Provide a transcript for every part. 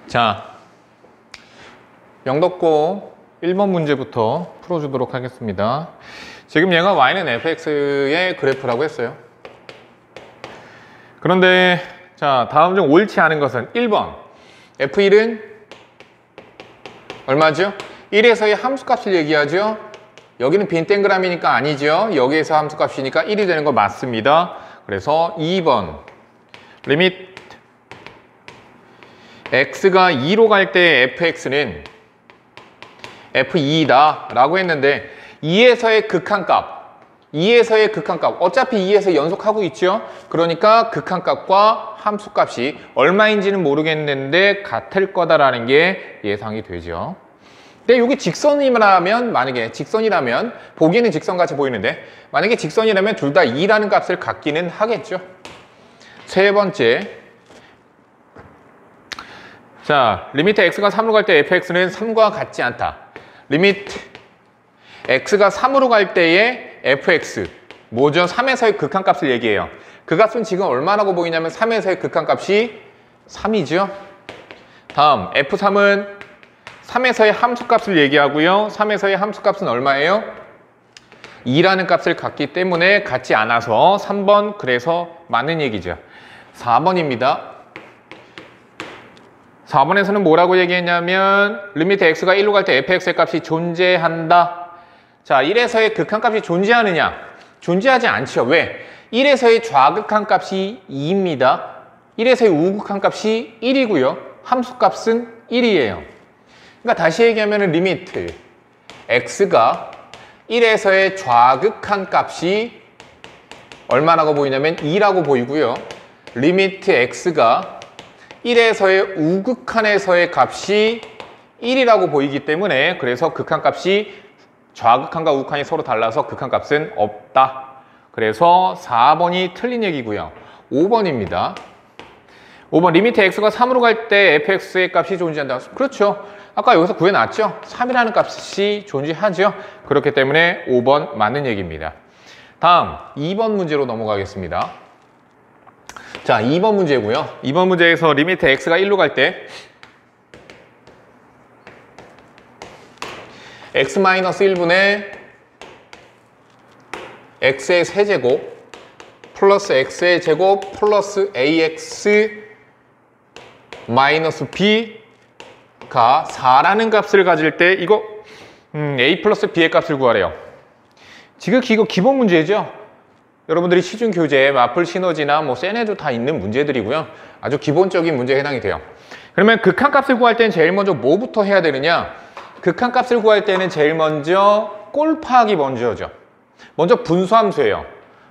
자, 영덕고 1번 문제부터 풀어주도록 하겠습니다. 지금 얘가 y는 fx의 그래프라고 했어요. 그런데 자, 다음 중 옳지 않은 것은 1번 f1은 얼마죠? 1에서의 함수값을 얘기하죠. 여기는 빈 동그라미니까 아니죠. 여기에서 함수값이니까 1이 되는 거 맞습니다. 그래서 2번 리밋 x가 2로 갈 때 fx는 f2이다 라고 했는데 2에서의 극한값 어차피 2에서 연속하고 있죠. 그러니까 극한값과 함수값이 얼마인지는 모르겠는데 같을 거다라는 게 예상이 되죠. 근데 여기 직선이라면, 만약에 직선이라면 보기에는 직선같이 보이는데 만약에 직선이라면 둘 다 2라는 값을 갖기는 하겠죠. 세 번째, 자, 리미트 x가 3으로 갈 때 fx는 3과 같지 않다. 리미트 x가 3으로 갈 때의 fx 뭐죠? 3에서의 극한값을 얘기해요. 그 값은 지금 얼마라고 보이냐면 3에서의 극한값이 3이죠. 다음 f3은 3에서의 함수값을 얘기하고요. 3에서의 함수값은 얼마예요? 2라는 값을 갖기 때문에 같지 않아서 3번, 그래서 맞는 얘기죠. 4번입니다. 4번에서는 뭐라고 얘기했냐면 리미트 x가 1로 갈 때 fx의 값이 존재한다. 자, 1에서의 극한값이 존재하느냐? 존재하지 않죠. 왜? 1에서의 좌극한값이 2입니다. 1에서의 우극한값이 1이고요. 함수값은 1이에요. 그러니까 다시 얘기하면 리미트 x가 1에서의 좌극한값이 얼마라고 보이냐면 2라고 보이고요. 리미트 x가 1에서의 우극한에서의 값이 1이라고 보이기 때문에 그래서 극한값이 좌극한과 우극한이 서로 달라서 극한값은 없다. 그래서 4번이 틀린 얘기고요. 5번입니다. 5번 리미트 x가 3으로 갈 때 fx의 값이 존재한다. 그렇죠. 아까 여기서 구해놨죠. 3이라는 값이 존재하죠. 그렇기 때문에 5번 맞는 얘기입니다. 다음 2번 문제로 넘어가겠습니다. 자, 2번 문제고요. 2번 문제에서 리미트 x가 1로 갈 때 x-1분의 x의 세제곱 플러스 x의 제곱 플러스 ax 마이너스 b가 4라는 값을 가질 때 이거 a 플러스 b의 값을 구하래요. 지금 이거 기본 문제죠. 여러분들이 시중 교재에 마플 시너지나 뭐 세네도 다 있는 문제들이고요. 아주 기본적인 문제에 해당이 돼요. 그러면 극한값을 구할 때는 제일 먼저 뭐부터 해야 되느냐? 극한값을 구할 때는 제일 먼저 꼴파하기 먼저죠. 먼저 분수함수예요.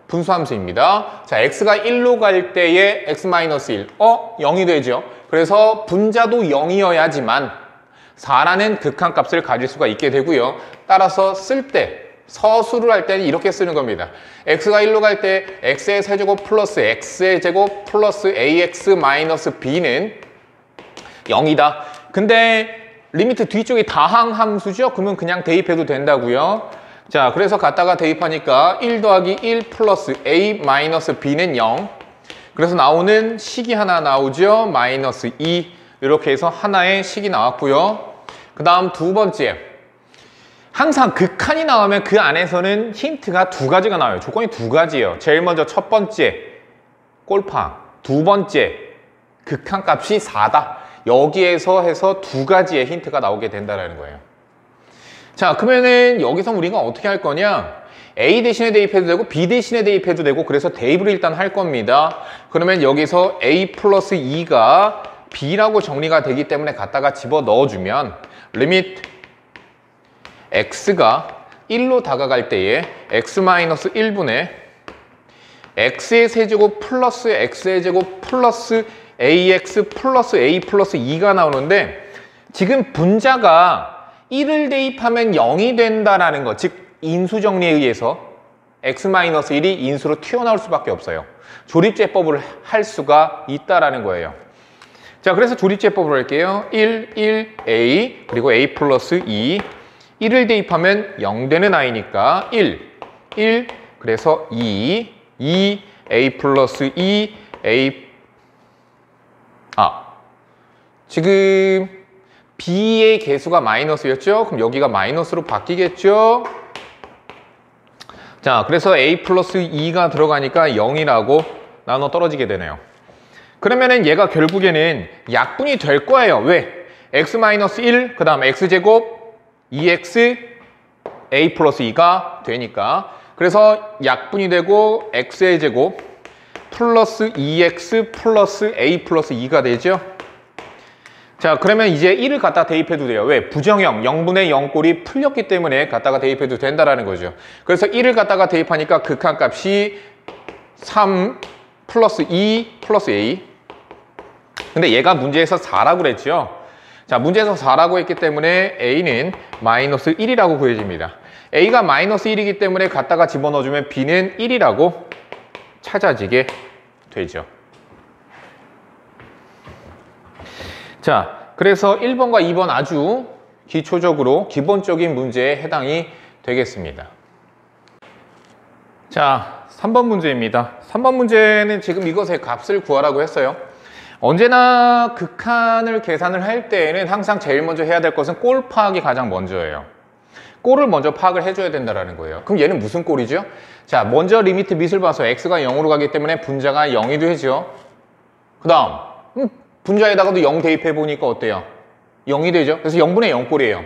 분수함수입니다. 자, x가 1로 갈 때의 x-1 0이 되죠. 그래서 분자도 0이어야지만 4라는 극한값을 가질 수가 있게 되고요. 따라서 쓸 때 서술을 할 때는 이렇게 쓰는 겁니다. x가 1로 갈 때 x의 세제곱 플러스 x의 제곱 플러스 ax 마이너스 b는 0이다. 근데 리미트 뒤쪽이 다항함수죠? 그러면 그냥 대입해도 된다고요. 자, 그래서 갖다가 대입하니까 1 더하기 1 플러스 a 마이너스 b는 0. 그래서 나오는 식이 하나 나오죠. 마이너스 2. 이렇게 해서 하나의 식이 나왔고요. 그 다음 두 번째. 항상 극한이 나오면 그 안에서는 힌트가 두 가지가 나와요. 조건이 두 가지예요. 제일 먼저 첫 번째 꼴파, 두 번째 극한값이 4다. 여기에서 해서 두 가지의 힌트가 나오게 된다는 거예요. 자, 그러면은 여기서 우리가 어떻게 할 거냐? A 대신에 대입해도 되고 B 대신에 대입해도 되고 그래서 대입을 일단 할 겁니다. 그러면 여기서 A 플러스 2가 B라고 정리가 되기 때문에 갖다가 집어 넣어주면 리미트 x가 1로 다가갈 때에 x-1분의 x의 세제곱 플러스 x의 제곱 플러스 ax 플러스 a 플러스 2가 나오는데 지금 분자가 1을 대입하면 0이 된다라는 거, 즉 인수정리에 의해서 x-1이 인수로 튀어나올 수밖에 없어요. 조립제법을 할 수가 있다라는 거예요. 자, 그래서 조립제법을 할게요. 1, 1, a 그리고 a 플러스 2 1을 대입하면 0 되는 i니까 1, 1, 그래서 2, 2, a 플러스 2, a 지금 B의 개수가 마이너스였죠? 그럼 여기가 마이너스로 바뀌겠죠? 자, 그래서 A 플러스 2가 들어가니까 0이라고 나눠 떨어지게 되네요. 그러면은 얘가 결국에는 약분이 될 거예요. 왜? x 마이너스 1, 그 다음 x제곱 2x a 플러스 2가 되니까. 그래서 약분이 되고 x의 제곱 플러스 2x 플러스 a 플러스 2가 되죠. 자, 그러면 이제 1을 갖다 대입해도 돼요. 왜? 부정형 0분의 0꼴이 풀렸기 때문에 갖다가 대입해도 된다라는 거죠. 그래서 1을 갖다가 대입하니까 극한값이 3 플러스 2 플러스 a. 근데 얘가 문제에서 4라고 그랬죠. 자, 문제에서 4라고 했기 때문에 a는 마이너스 1이라고 구해집니다. a가 마이너스 1이기 때문에 갖다가 집어넣어주면 b는 1이라고 찾아지게 되죠. 자, 그래서 1번과 2번 아주 기초적으로 기본적인 문제에 해당이 되겠습니다. 자, 3번 문제입니다. 3번 문제는 지금 이것의 값을 구하라고 했어요. 언제나 극한을 계산을 할 때에는 항상 제일 먼저 해야 될 것은 꼴 파악이 가장 먼저예요. 꼴을 먼저 파악을 해줘야 된다는 거예요. 그럼 얘는 무슨 꼴이죠? 자, 먼저 리미트 밑을 봐서 x가 0으로 가기 때문에 분자가 0이 되죠. 그 다음 분자에다가도 0 대입해 보니까 어때요? 0이 되죠. 그래서 0분의 0 꼴이에요.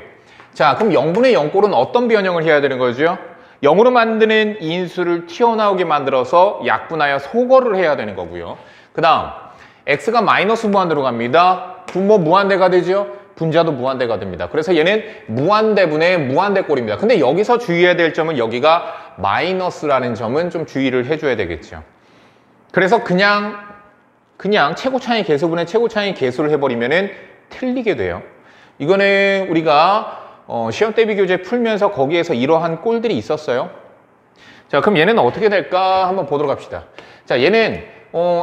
자, 그럼 0분의 0 꼴은 어떤 변형을 해야 되는 거죠? 0으로 만드는 인수를 튀어나오게 만들어서 약분하여 소거를 해야 되는 거고요. 그 다음 x가 마이너스 무한대로 갑니다. 분모 무한대가 되죠. 분자도 무한대가 됩니다. 그래서 얘는 무한대분의 무한대 꼴입니다. 근데 여기서 주의해야 될 점은 여기가 마이너스라는 점은 좀 주의를 해줘야 되겠죠. 그래서 그냥 최고차이 개수분의 최고차이 개수를 해버리면은 틀리게 돼요. 이거는 우리가 시험 대비 교재 풀면서 거기에서 이러한 꼴들이 있었어요. 자, 그럼 얘는 어떻게 될까 한번 보도록 합시다. 자, 얘는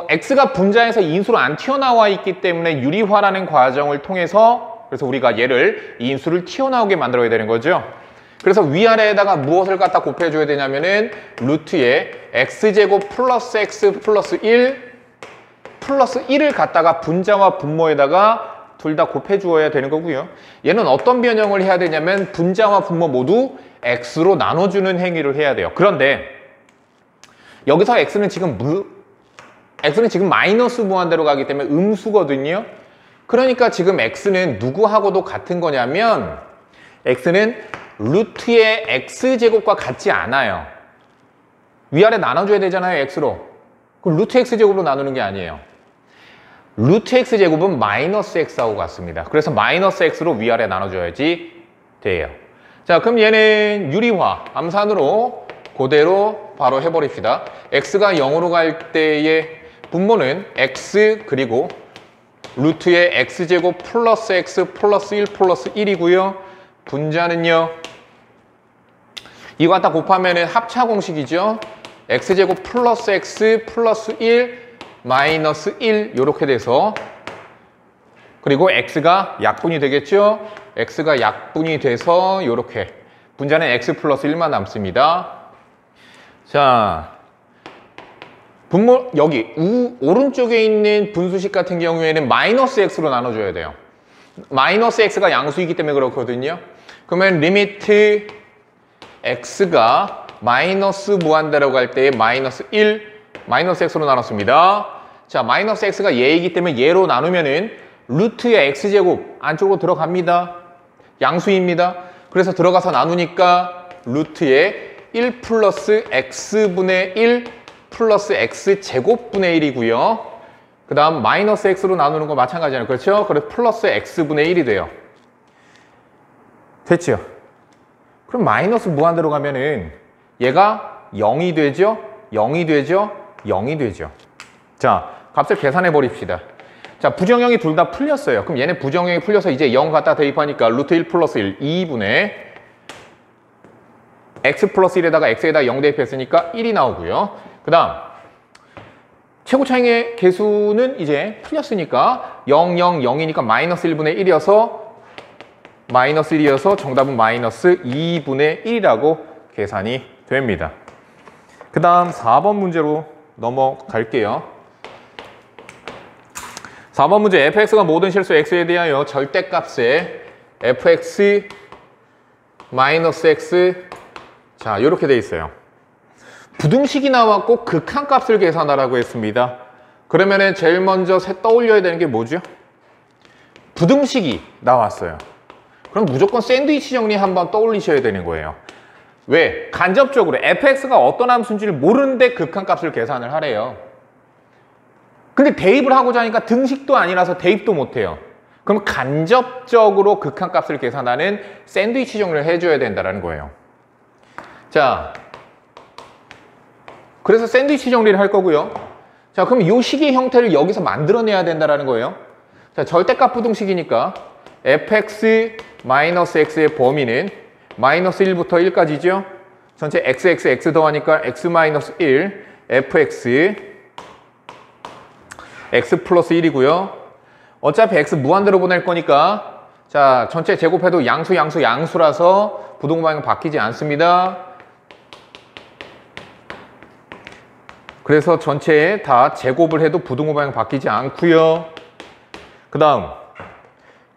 x가 분자에서 인수로 안 튀어나와 있기 때문에 유리화라는 과정을 통해서 그래서 우리가 얘를 인수를 튀어나오게 만들어야 되는 거죠. 그래서 위아래에다가 무엇을 갖다 곱해줘야 되냐면은 루트에 x제곱 플러스 x 플러스 1 플러스 1을 갖다가 분자와 분모에다가 둘 다 곱해주어야 되는 거고요. 얘는 어떤 변형을 해야 되냐면 분자와 분모 모두 x로 나눠주는 행위를 해야 돼요. 그런데 여기서 x는 지금 마이너스 무한대로 가기 때문에 음수거든요. 그러니까 지금 x는 누구하고도 같은 거냐면 x는 루트의 x제곱과 같지 않아요. 위아래 나눠줘야 되잖아요, x로. 그럼 루트 x제곱으로 나누는 게 아니에요. 루트 x제곱은 마이너스 x하고 같습니다. 그래서 마이너스 x로 위아래 나눠줘야지 돼요. 자, 그럼 얘는 유리화, 암산으로 그대로 바로 해버립시다. x가 0으로 갈 때의 분모는 x 그리고 루트의 x제곱 플러스 x 플러스 1 플러스 1이고요. 분자는요. 이거 갖다 곱하면 합차 공식이죠. x제곱 플러스 x 플러스 1 마이너스 1 이렇게 돼서 그리고 x가 약분이 되겠죠. x가 약분이 돼서 이렇게 분자는 x 플러스 1만 남습니다. 자, 분모 여기 오른쪽에 있는 분수식 같은 경우에는 마이너스 x로 나눠줘야 돼요. 마이너스 x가 양수이기 때문에 그렇거든요. 그러면 리미트 x가 마이너스 무한대로 갈 때 마이너스 1 마이너스 x로 나눴습니다. 자, 마이너스 x가 얘이기 때문에 얘로 나누면은 루트의 x제곱 안쪽으로 들어갑니다. 양수입니다. 그래서 들어가서 나누니까 루트의 1 플러스 x분의 1 플러스 x제곱분의 1이고요. 그 다음 마이너스 x로 나누는 거 마찬가지잖아요. 그렇죠? 그래서 플러스 x분의 1이 돼요. 됐죠? 그럼 마이너스 무한대로 가면은 얘가 0이 되죠? 0이 되죠? 0이 되죠. 자, 값을 계산해 버립시다. 자, 부정형이 둘 다 풀렸어요. 그럼 얘는 부정형이 풀려서 이제 0 갖다 대입하니까 루트 1 플러스 1 2분의 x 플러스 1에다가 x에다 0 대입했으니까 1이 나오고요. 그 다음 최고 차이의 개수는 이제 풀렸으니까 0, 0, 0이니까 마이너스 1분의 1이어서 정답은 마이너스 2분의 1이라고 계산이 됩니다. 그 다음 4번 문제로 넘어갈게요. 4번 문제 fx가 모든 실수 x에 대하여 절대값에 fx 마이너스 x 자 이렇게 돼 있어요. 부등식이 나왔고 극한값을 계산하라고 했습니다. 그러면은 제일 먼저 떠올려야 되는 게 뭐죠? 부등식이 나왔어요. 그럼 무조건 샌드위치 정리 한번 떠올리셔야 되는 거예요. 왜? 간접적으로 fx가 어떤 함수인지를 모르는데 극한값을 계산을 하래요. 근데 대입을 하고자 하니까 등식도 아니라서 대입도 못해요. 그럼 간접적으로 극한값을 계산하는 샌드위치 정리를 해줘야 된다는 거예요. 자, 그래서 샌드위치 정리를 할 거고요. 자, 그럼 이 식의 형태를 여기서 만들어내야 된다는 거예요. 자, 절대값 부등식이니까 fx 마이너스 x의 범위는 마이너스 1부터 1까지죠. 전체 x 더하니까 x 마이너스 1 fx x 플러스 1이고요. 어차피 x 무한대로 보낼 거니까 자 전체 제곱해도 양수라서 부등호 방향 바뀌지 않습니다. 그래서 전체에 다 제곱을 해도 부등호 방향 바뀌지 않고요. 그 다음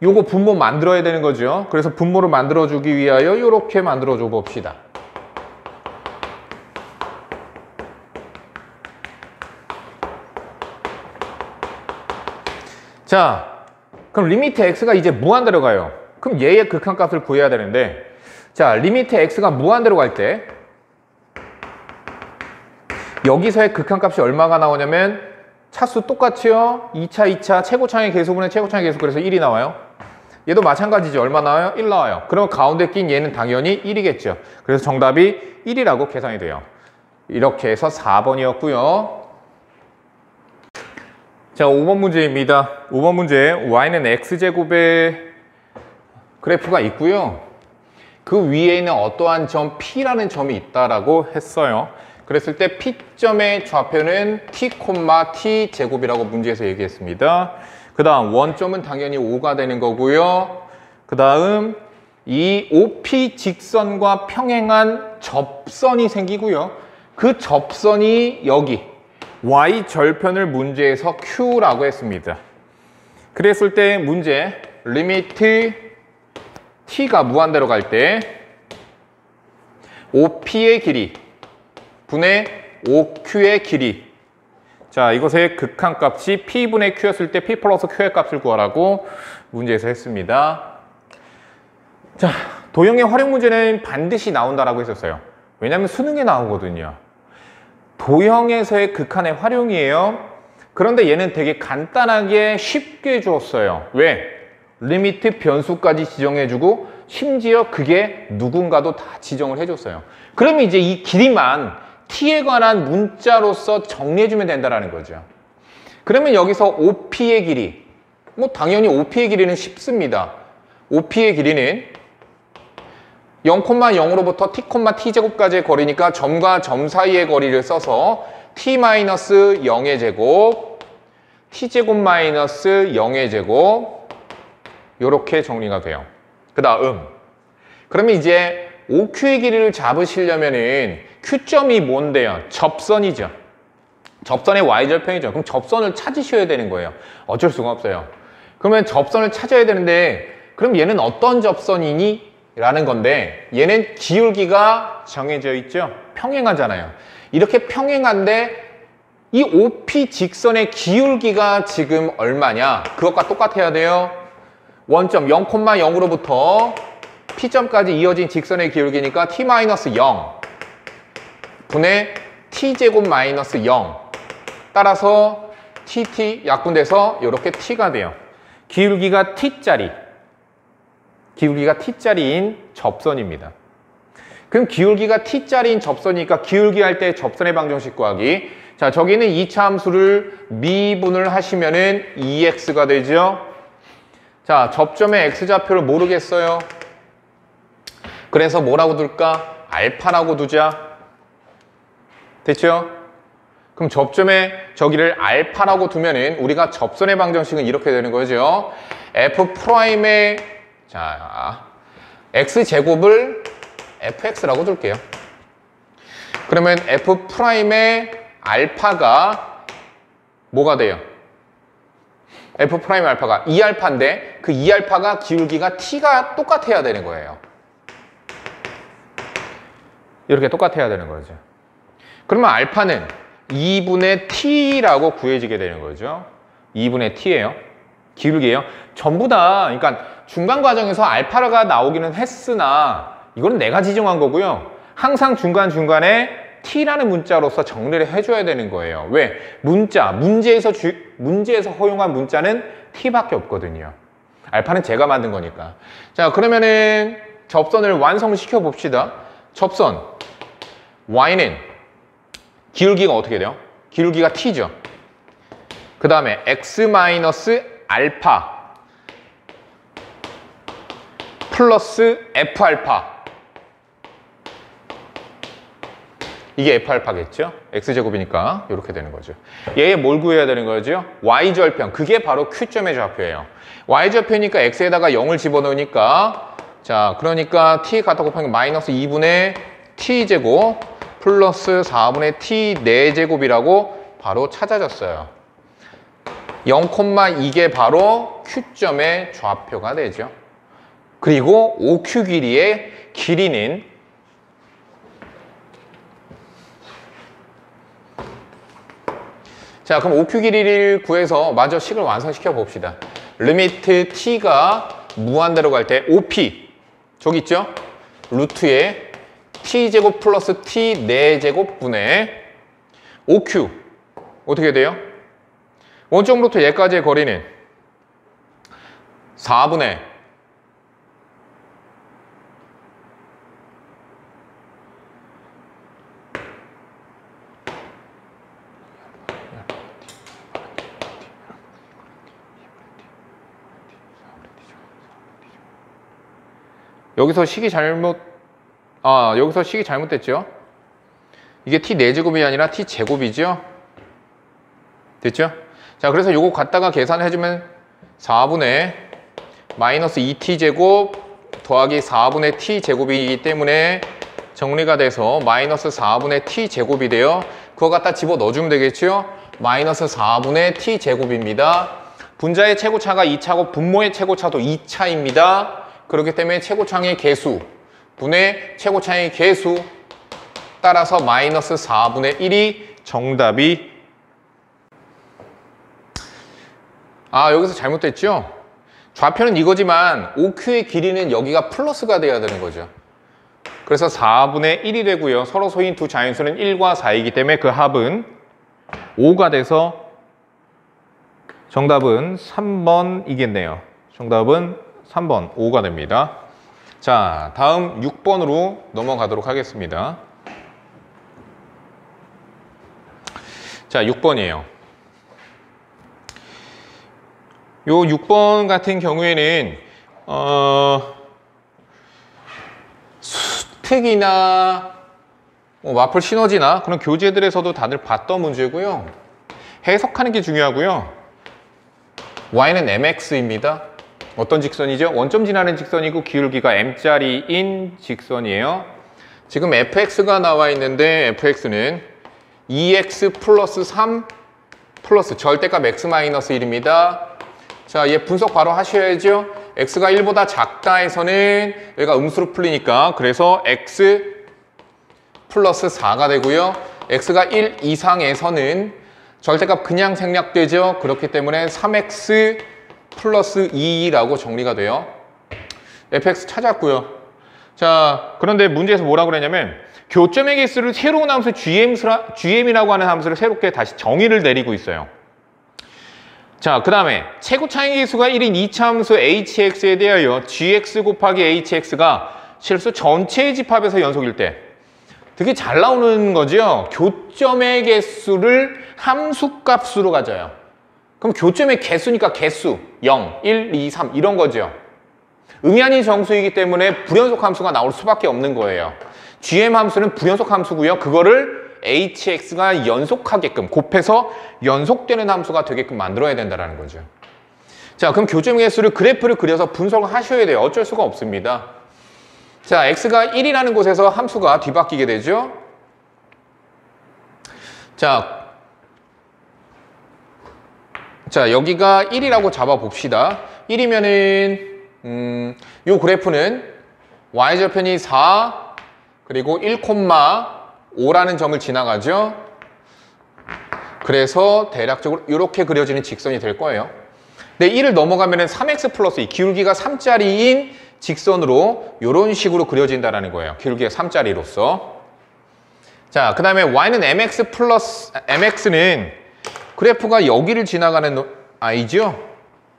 요거 분모 만들어야 되는 거죠. 그래서 분모를 만들어주기 위하여 이렇게 만들어줘 봅시다. 자, 그럼 리미트 x가 이제 무한대로 가요. 그럼 얘의 극한값을 구해야 되는데 자, 리미트 x가 무한대로 갈 때 여기서의 극한값이 얼마가 나오냐면 차수 똑같죠? 2차 최고차의 계수분의 최고차의 계수 그래서 1이 나와요. 얘도 마찬가지죠. 얼마 나와요? 1 나와요. 그러면 가운데 낀 얘는 당연히 1이겠죠. 그래서 정답이 1이라고 계산이 돼요. 이렇게 해서 4번이었고요. 자, 5번 문제입니다. 5번 문제 y는 x제곱의 그래프가 있고요. 그 위에는 어떠한 점 P라는 점이 있다라고 했어요. 그랬을 때 P점의 좌표는 T, T 제곱이라고 문제에서 얘기했습니다. 그 다음 원점은 당연히 5가 되는 거고요. 그 다음 이 OP 직선과 평행한 접선이 생기고요. 그 접선이 여기 Y 절편을 문제에서 Q라고 했습니다. 그랬을 때 문제 리미트 T가 무한대로 갈 때 OP의 길이 분의 OQ의 길이 자 이것의 극한값이 P분의 Q였을 때 P 플러스 Q의 값을 구하라고 문제에서 했습니다. 자 도형의 활용 문제는 반드시 나온다라고 했었어요. 왜냐하면 수능에 나오거든요. 도형에서의 극한의 활용이에요. 그런데 얘는 되게 간단하게 쉽게 주었어요. 왜? 리미트 변수까지 지정해주고 심지어 그게 누군가도 다 지정을 해줬어요. 그러면 이제 이 길이만 t에 관한 문자로서 정리해주면 된다는 거죠. 그러면 여기서 OP의 길이 뭐 당연히 OP의 길이는 쉽습니다. OP의 길이는 0,0으로부터 t,t제곱까지의 거리니까 점과 점 사이의 거리를 써서 t-0의 제곱 t제곱 마이너스 0의 제곱 이렇게 정리가 돼요. 그 다음 그러면 이제 OQ의 길이를 잡으시려면은 Q점이 뭔데요? 접선이죠. 접선의 Y절편이죠. 그럼 접선을 찾으셔야 되는 거예요. 어쩔 수가 없어요. 그러면 접선을 찾아야 되는데 그럼 얘는 어떤 접선이니? 라는 건데 얘는 기울기가 정해져 있죠. 평행하잖아요. 이렇게 평행한데 이 OP 직선의 기울기가 지금 얼마냐? 그것과 똑같아야 돼요. 원점 0,0으로부터 P점까지 이어진 직선의 기울기니까 t-0 분의 t제곱 마이너스 0 따라서 tt 약분돼서 이렇게 t가 돼요. 기울기가 t짜리인 접선입니다. 그럼 기울기가 t짜리인 접선이니까 기울기 할 때 접선의 방정식 구하기. 자, 저기는 2차 함수를 미분을 하시면은 2x가 되죠. 자, 접점의 x좌표를 모르겠어요. 그래서 뭐라고 둘까? 알파라고 두자. 됐죠? 그럼 접점에 저기를 알파라고 두면은 우리가 접선의 방정식은 이렇게 되는 거죠. f'의 자 x제곱을 fx라고 둘게요. 그러면 f'의 알파가 뭐가 돼요? F 프라임 알파가 2알파인데 그 2알파가 기울기가 t가 똑같아야 되는 거예요. 이렇게 똑같아야 되는 거죠. 그러면 알파는 2분의 t라고 구해지게 되는 거죠. 2분의 t예요. 기울기예요. 전부 다 그러니까 중간 과정에서 알파가 나오기는 했으나 이거는 내가 지정한 거고요. 항상 중간중간에 t라는 문자로서 정리를 해줘야 되는 거예요. 왜? 문제에서 허용한 문자는 t밖에 없거든요. 알파는 제가 만든 거니까. 자, 그러면은 접선을 완성시켜 봅시다. 접선 y는 기울기가 어떻게 돼요? 기울기가 t죠. 그 다음에 x 마이너스 알파 플러스 f 알파, 이게 F알파겠죠? X제곱이니까 이렇게 되는 거죠. 얘 뭘 구해야 되는 거죠? Y절편, 그게 바로 Q점의 좌표예요. Y절편이니까 X에다가 0을 집어넣으니까, 자, 그러니까 T 갖다 곱하면 마이너스 2분의 T제곱 플러스 4분의 T 4제곱이라고 바로 찾아졌어요. 0,2게 바로 Q점의 좌표가 되죠. 그리고 OQ 길이의 길이는 자, 그럼 OQ 길이를 구해서 마저 식을 완성시켜 봅시다. 리미트 t가 무한대로 갈 때 OP 저기 있죠? 루트에 t제곱 플러스 t 4제곱 분의 OQ 어떻게 돼요? 원점으로부터 얘까지의 거리는 4분의 여기서 식이 잘못됐죠? 이게 t 4제곱이 아니라 t 제곱이죠? 됐죠? 자, 그래서 요거 갖다가 계산을 해주면 4분의 마이너스 2t 제곱 더하기 4분의 t 제곱이기 때문에 정리가 돼서 마이너스 4분의 t 제곱이 돼요. 그거 갖다 집어 넣어주면 되겠죠? 마이너스 4분의 t 제곱입니다. 분자의 최고차가 2차고 분모의 최고차도 2차입니다. 그렇기 때문에 최고차의 개수 분의 최고차의 개수 따라서 마이너스 4분의 1이 정답이 여기서 잘못됐죠? 좌표는 이거지만 OQ의 길이는 여기가 플러스가 돼야 되는 거죠. 그래서 4분의 1이 되고요. 서로 소인 두 자연수는 1과 4이기 때문에 그 합은 5가 돼서 정답은 3번이겠네요. 정답은 3번 5가 됩니다. 자, 다음 6번으로 넘어가도록 하겠습니다. 자, 6번이에요. 요 6번 같은 경우에는 수특이나 마플 시너지나 그런 교재들에서도 다들 봤던 문제고요. 해석하는 게 중요하고요. y는 mx입니다. 어떤 직선이죠? 원점 지나는 직선이고 기울기가 m짜리인 직선이에요. 지금 fx가 나와 있는데 fx는 2x 플러스 3 플러스 절대값 x 마이너스 1입니다. 자, 얘 분석 바로 하셔야죠. x가 1보다 작다 해서는 얘가 음수로 풀리니까 그래서 x 플러스 4가 되고요. x가 1 이상에서는 절대값 그냥 생략되죠. 그렇기 때문에 3x 플러스 2라고 정리가 돼요. fx 찾았고요. 자, 그런데 문제에서 뭐라고 그랬냐면 교점의 개수를 새로운 함수 gm이라고 하는 함수를 새롭게 다시 정의를 내리고 있어요. 자, 그 다음에 최고차의 개수가 1인 2차 함수 hx에 대하여 gx 곱하기 hx가 실수 전체의 집합에서 연속일 때 되게 잘 나오는 거죠. 교점의 개수를 함수값으로 가져요. 그럼 교점의 개수니까 개수 0, 1, 2, 3 이런 거죠. 의미 아닌 정수이기 때문에 불연속 함수가 나올 수밖에 없는 거예요. gm 함수는 불연속 함수고요. 그거를 hx가 연속하게끔 곱해서 연속되는 함수가 되게끔 만들어야 된다는 거죠. 자, 그럼 교점의 개수를 그래프를 그려서 분석을 하셔야 돼요. 어쩔 수가 없습니다. 자, x가 1이라는 곳에서 함수가 뒤바뀌게 되죠. 자, 자, 여기가 1이라고 잡아 봅시다. 1이면은 요 그래프는 y절편이 4 그리고 1,5라는 점을 지나가죠. 그래서 대략적으로 이렇게 그려지는 직선이 될 거예요. 근데 1을 넘어가면은 3x 플러스 2, 기울기가 3짜리인 직선으로 이런 식으로 그려진다는 거예요. 기울기가 3짜리로서. 자, 그 다음에 y는 mx 플러스 mx는 그래프가 여기를 지나가는 i죠.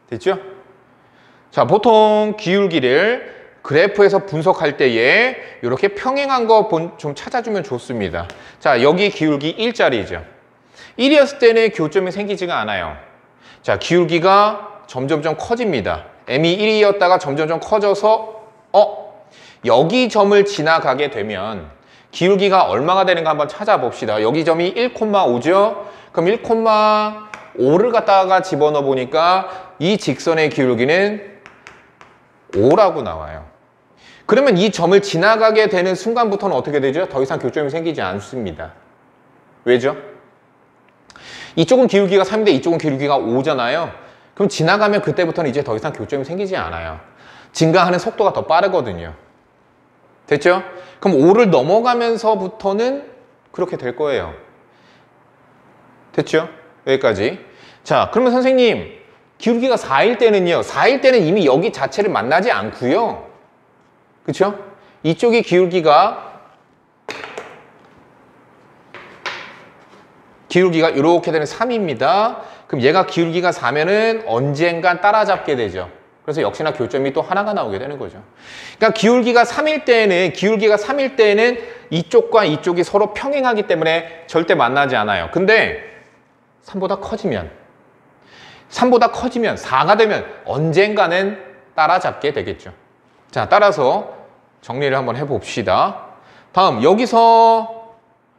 됐죠? 자, 보통 기울기를 그래프에서 분석할 때에 이렇게 평행한 거 좀 찾아주면 좋습니다. 자, 여기 기울기 1짜리죠. 1이었을 때는 교점이 생기지가 않아요. 자, 기울기가 점점점 커집니다. m이 1이었다가 점점점 커져서 여기 점을 지나가게 되면 기울기가 얼마가 되는가 한번 찾아봅시다. 여기 점이 1,5죠? 그럼 1,5를 갖다가 집어넣어 보니까 이 직선의 기울기는 5라고 나와요. 그러면 이 점을 지나가게 되는 순간부터는 어떻게 되죠? 더 이상 교점이 생기지 않습니다. 왜죠? 이쪽은 기울기가 3인데 이쪽은 기울기가 5잖아요. 그럼 지나가면 그때부터는 이제 더 이상 교점이 생기지 않아요. 증가하는 속도가 더 빠르거든요. 됐죠? 그럼 5를 넘어가면서부터는 그렇게 될 거예요. 됐죠? 여기까지. 자, 그러면 선생님, 기울기가 4일 때는요. 4일 때는 이미 여기 자체를 만나지 않고요. 그렇죠? 이쪽이 기울기가 이렇게 되는 3입니다. 그럼 얘가 기울기가 4면은 언젠간 따라잡게 되죠. 그래서 역시나 교점이 또 하나가 나오게 되는 거죠. 그러니까 기울기가 3일 때에는 이쪽과 이쪽이 서로 평행하기 때문에 절대 만나지 않아요. 근데 3보다 커지면 4가 되면 언젠가는 따라잡게 되겠죠. 자, 따라서 정리를 한번 해봅시다. 다음, 여기서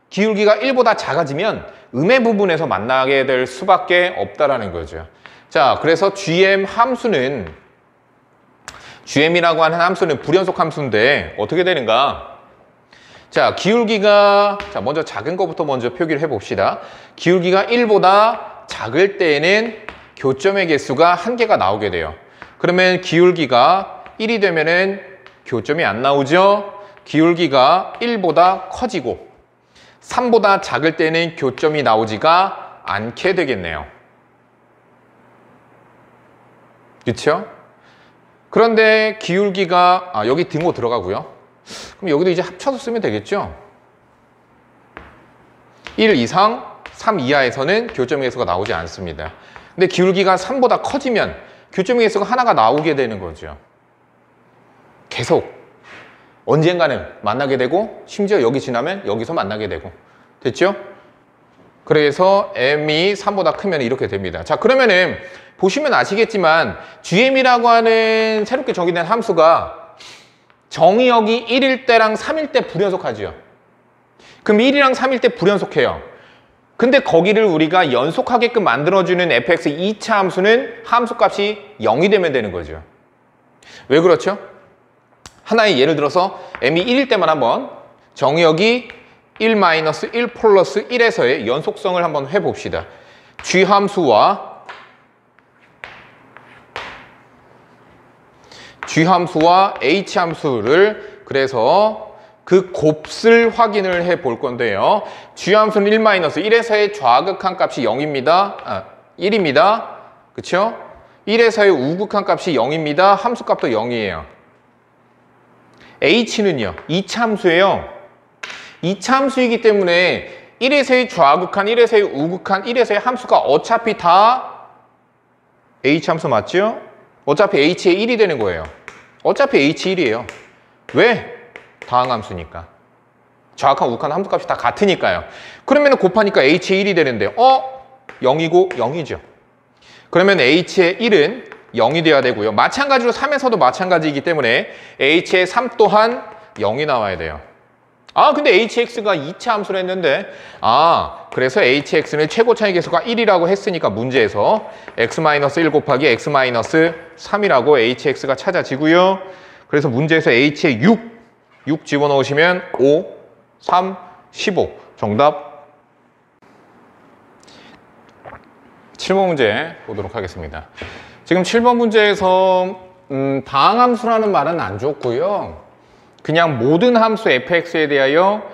기울기가 1보다 작아지면 음의 부분에서 만나게 될 수밖에 없다라는 거죠. 자, 그래서 GM이라고 하는 함수는 불연속 함수인데 어떻게 되는가? 자, 기울기가 먼저 작은 것부터 먼저 표기를 해봅시다. 기울기가 1보다 작을 때에는 교점의 개수가 1개가 나오게 돼요. 그러면 기울기가 1이 되면은 교점이 안 나오죠? 기울기가 1보다 커지고 3보다 작을 때는 교점이 나오지가 않게 되겠네요. 그렇죠? 그런데 기울기가 여기 등호 들어가고요. 그럼 여기도 이제 합쳐서 쓰면 되겠죠? 1 이상 3 이하에서는 교점의 개수가 나오지 않습니다. 근데 기울기가 3보다 커지면 교점의 개수가 하나가 나오게 되는 거죠. 계속 언젠가는 만나게 되고 심지어 여기 지나면 여기서 만나게 되고. 됐죠? 그래서 m이 3보다 크면 이렇게 됩니다. 자, 그러면은 보시면 아시겠지만 GM이라고 하는 새롭게 정의된 함수가 정의역이 1일 때랑 3일 때 불연속하죠. 그럼 1이랑 3일 때 불연속해요. 근데 거기를 우리가 연속하게끔 만들어주는 fx 2차 함수는 함수값이 0이 되면 되는 거죠. 왜 그렇죠? 하나의 예를 들어서 m이 1일 때만 한번 정의역이 1 마이너스 1 플러스 1에서의 연속성을 한번 해봅시다. g 함수와 h 함수를 그래서 그 곱을 확인을 해 볼 건데요. g 함수는 1 마이너스 1에서의 좌극한 값이 0입니다. 1입니다. 그렇죠? 1에서의 우극한 값이 0입니다. 함수 값도 0이에요. h는요. 2차 함수예요. 2차 함수이기 때문에 1에서의 좌극한, 1에서의 우극한, 1에서의 함수가 어차피 다 h 함수 맞죠? 어차피 h의 1이 되는 거예요. 어차피 h1이에요. 왜? 다항함수니까. 좌극한, 우극한 함수값이 다 같으니까요. 그러면 곱하니까 h의 1이 되는데 0이고 0이죠. 그러면 h의 1은 0이 돼야 되고요. 마찬가지로 3에서도 마찬가지이기 때문에 h의 3 또한 0이 나와야 돼요. 근데 hx가 2차 함수를 했는데 그래서 hx는 최고 차이 계수가 1이라고 했으니까 문제에서 x-1 곱하기 x-3이라고 hx가 찾아지고요. 그래서 문제에서 h의 6 집어넣으시면 5, 3, 15 정답. 7번 문제 보도록 하겠습니다. 지금 7번 문제에서 다항함수라는 말은 안 줬고요. 그냥 모든 함수 fx에 대하여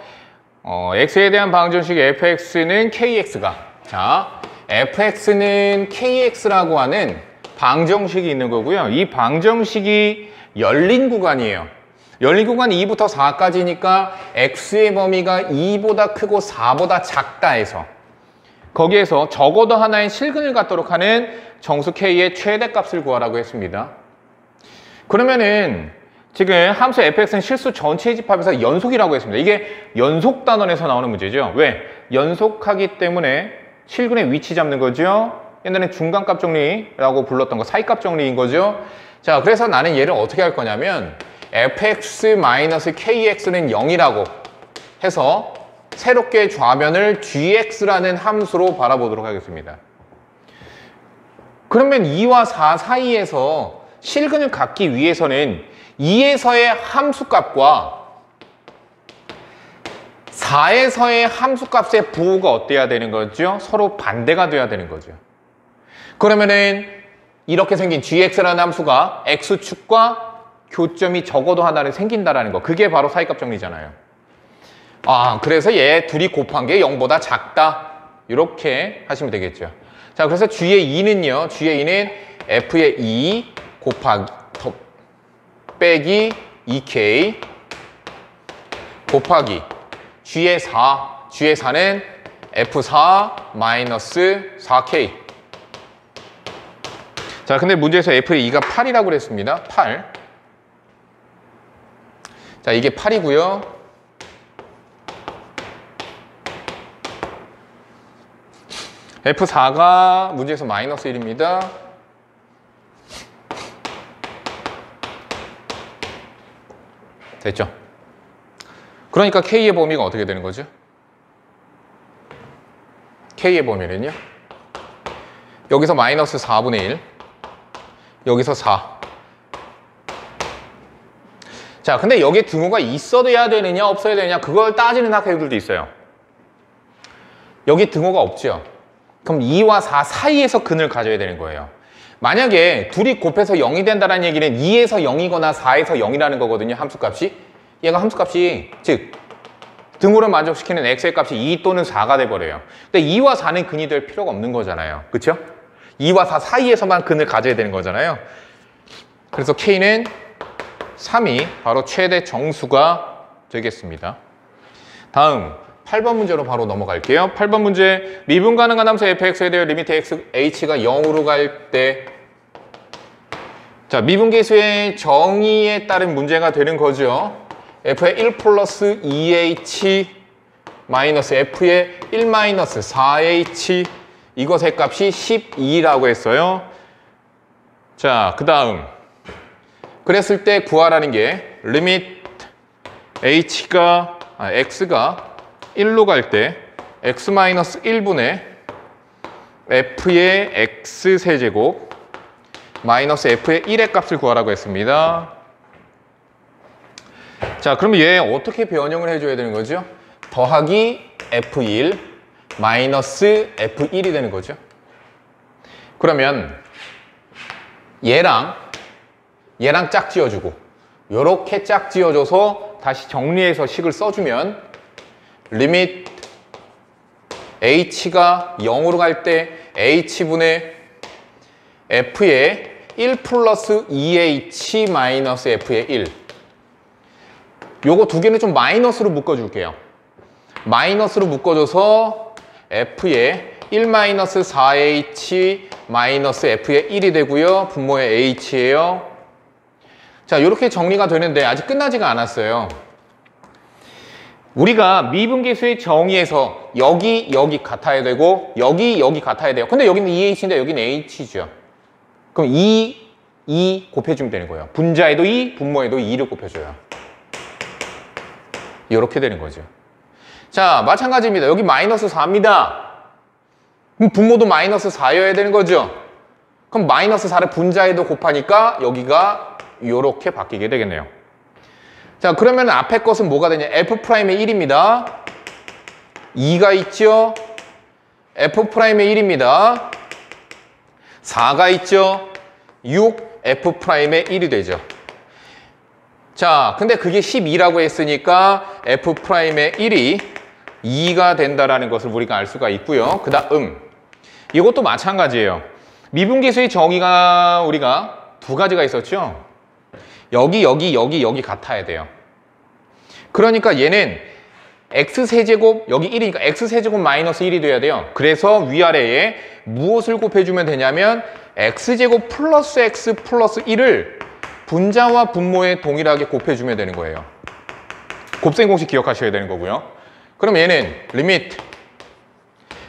x에 대한 방정식 fx는 kx가, 자, fx는 kx라고 하는 방정식이 있는 거고요. 이 방정식이 열린 구간이에요. 열린 구간이 2부터 4까지니까 x의 범위가 2보다 크고 4보다 작다 해서 거기에서 적어도 하나의 실근을 갖도록 하는 정수 k의 최대값을 구하라고 했습니다. 그러면은 지금 함수 fx는 실수 전체의 집합에서 연속이라고 했습니다. 이게 연속 단원에서 나오는 문제죠. 왜? 연속하기 때문에 실근의 위치 잡는 거죠. 옛날에 중간값 정리라고 불렀던 거 사이값 정리인 거죠. 자, 그래서 나는 얘를 어떻게 할 거냐면 fx-kx는 0이라고 해서 새롭게 좌변을 gx라는 함수로 바라보도록 하겠습니다. 그러면 2와 4 사이에서 실근을 갖기 위해서는 2에서의 함수값과 4에서의 함수값의 부호가 어때야 되는 거죠? 서로 반대가 돼야 되는 거죠. 그러면은 이렇게 생긴 gx라는 함수가 x축과 교점이 적어도 하나는 생긴다라는 거. 그게 바로 사이값 정리잖아요. 아, 그래서 얘 둘이 곱한 게 0보다 작다. 이렇게 하시면 되겠죠. 자, 그래서 g의 2는요. g의 2는 f의 2 곱하기 빼기 2k 곱하기 g의 4. g의 4는 f4 마이너스 4k. 자, 근데 문제에서 f의 2가 8이라고 그랬습니다. 8. 자, 이게 8이고요. F4가 문제에서 마이너스 1입니다. 됐죠? 그러니까 K의 범위가 어떻게 되는 거죠? K의 범위는요? 여기서 마이너스 4분의 1, 여기서 4. 자, 근데 여기에 등호가 있어야 되느냐 없어야 되느냐 그걸 따지는 학생들도 있어요. 여기 등호가 없죠. 그럼 2와 4 사이에서 근을 가져야 되는 거예요. 만약에 둘이 곱해서 0이 된다는 얘기는 2에서 0이거나 4에서 0이라는 거거든요. 함수값이. 얘가 함수값이 즉 등호를 만족시키는 x의 값이 2 또는 4가 돼버려요. 근데 2와 4는 근이 될 필요가 없는 거잖아요. 그렇죠? 2와 4 사이에서만 근을 가져야 되는 거잖아요. 그래서 k는 3이 바로 최대 정수가 되겠습니다. 다음 8번 문제로 바로 넘어갈게요. 8번 문제, 미분 가능한 함수 fx에 대해 리미트 h가 0으로 갈 때, 자, 미분계수의 정의에 따른 문제가 되는 거죠. f의 1 플러스 2h 마이너스 f의 1 마이너스 4h, 이것의 값이 12라고 했어요. 자, 그 다음 그랬을 때 구하라는 게 리미트 x가 1로 갈 때 x-1분의 f의 x세제곱 마이너스 f의 1의 값을 구하라고 했습니다. 자, 그러면 얘 어떻게 변형을 해줘야 되는 거죠? 더하기 f1 마이너스 f1이 되는 거죠. 그러면 얘랑 짝 지어주고 요렇게 짝 지어줘서 다시 정리해서 식을 써주면 리미트 h가 0으로 갈 때 h분의 f의 1 플러스 2h 마이너스 f의 1, 요거 두 개는 좀 마이너스로 묶어줄게요. 마이너스로 묶어줘서 f의 1 마이너스 4h 마이너스 f의 1이 되고요. 분모의 h예요. 자, 이렇게 정리가 되는데 아직 끝나지가 않았어요. 우리가 미분계수의 정의에서 여기 같아야 되고 여기 같아야 돼요. 근데 여기는 2h인데 여기는 h죠. 그럼 2 곱해주면 되는 거예요. 분자에도 2, 분모에도 2를 곱해줘요. 이렇게 되는 거죠. 자, 마찬가지입니다. 여기 마이너스 4입니다. 그럼 분모도 마이너스 4여야 되는 거죠. 그럼 마이너스 4를 분자에도 곱하니까 여기가 이렇게 바뀌게 되겠네요. 자, 그러면 앞에 것은 뭐가 되냐? f'의 1입니다. 2가 있죠? f'의 1입니다. 4가 있죠. 6, F'의 1이 되죠. 자, 근데 그게 12라고 했으니까 F'의 1이 2가 된다라는 것을 우리가 알 수가 있고요. 그 다음 이것도 마찬가지예요. 미분계수의 정의가 우리가 두 가지가 있었죠. 여기 같아야 돼요. 그러니까 얘는 x세제곱 여기 1이니까 x세제곱 마이너스 1이 돼야 돼요. 그래서 위아래에 무엇을 곱해주면 되냐면 x제곱 플러스 x 플러스 1을 분자와 분모에 동일하게 곱해주면 되는 거예요. 곱셈 공식 기억하셔야 되는 거고요. 그럼 얘는 리미트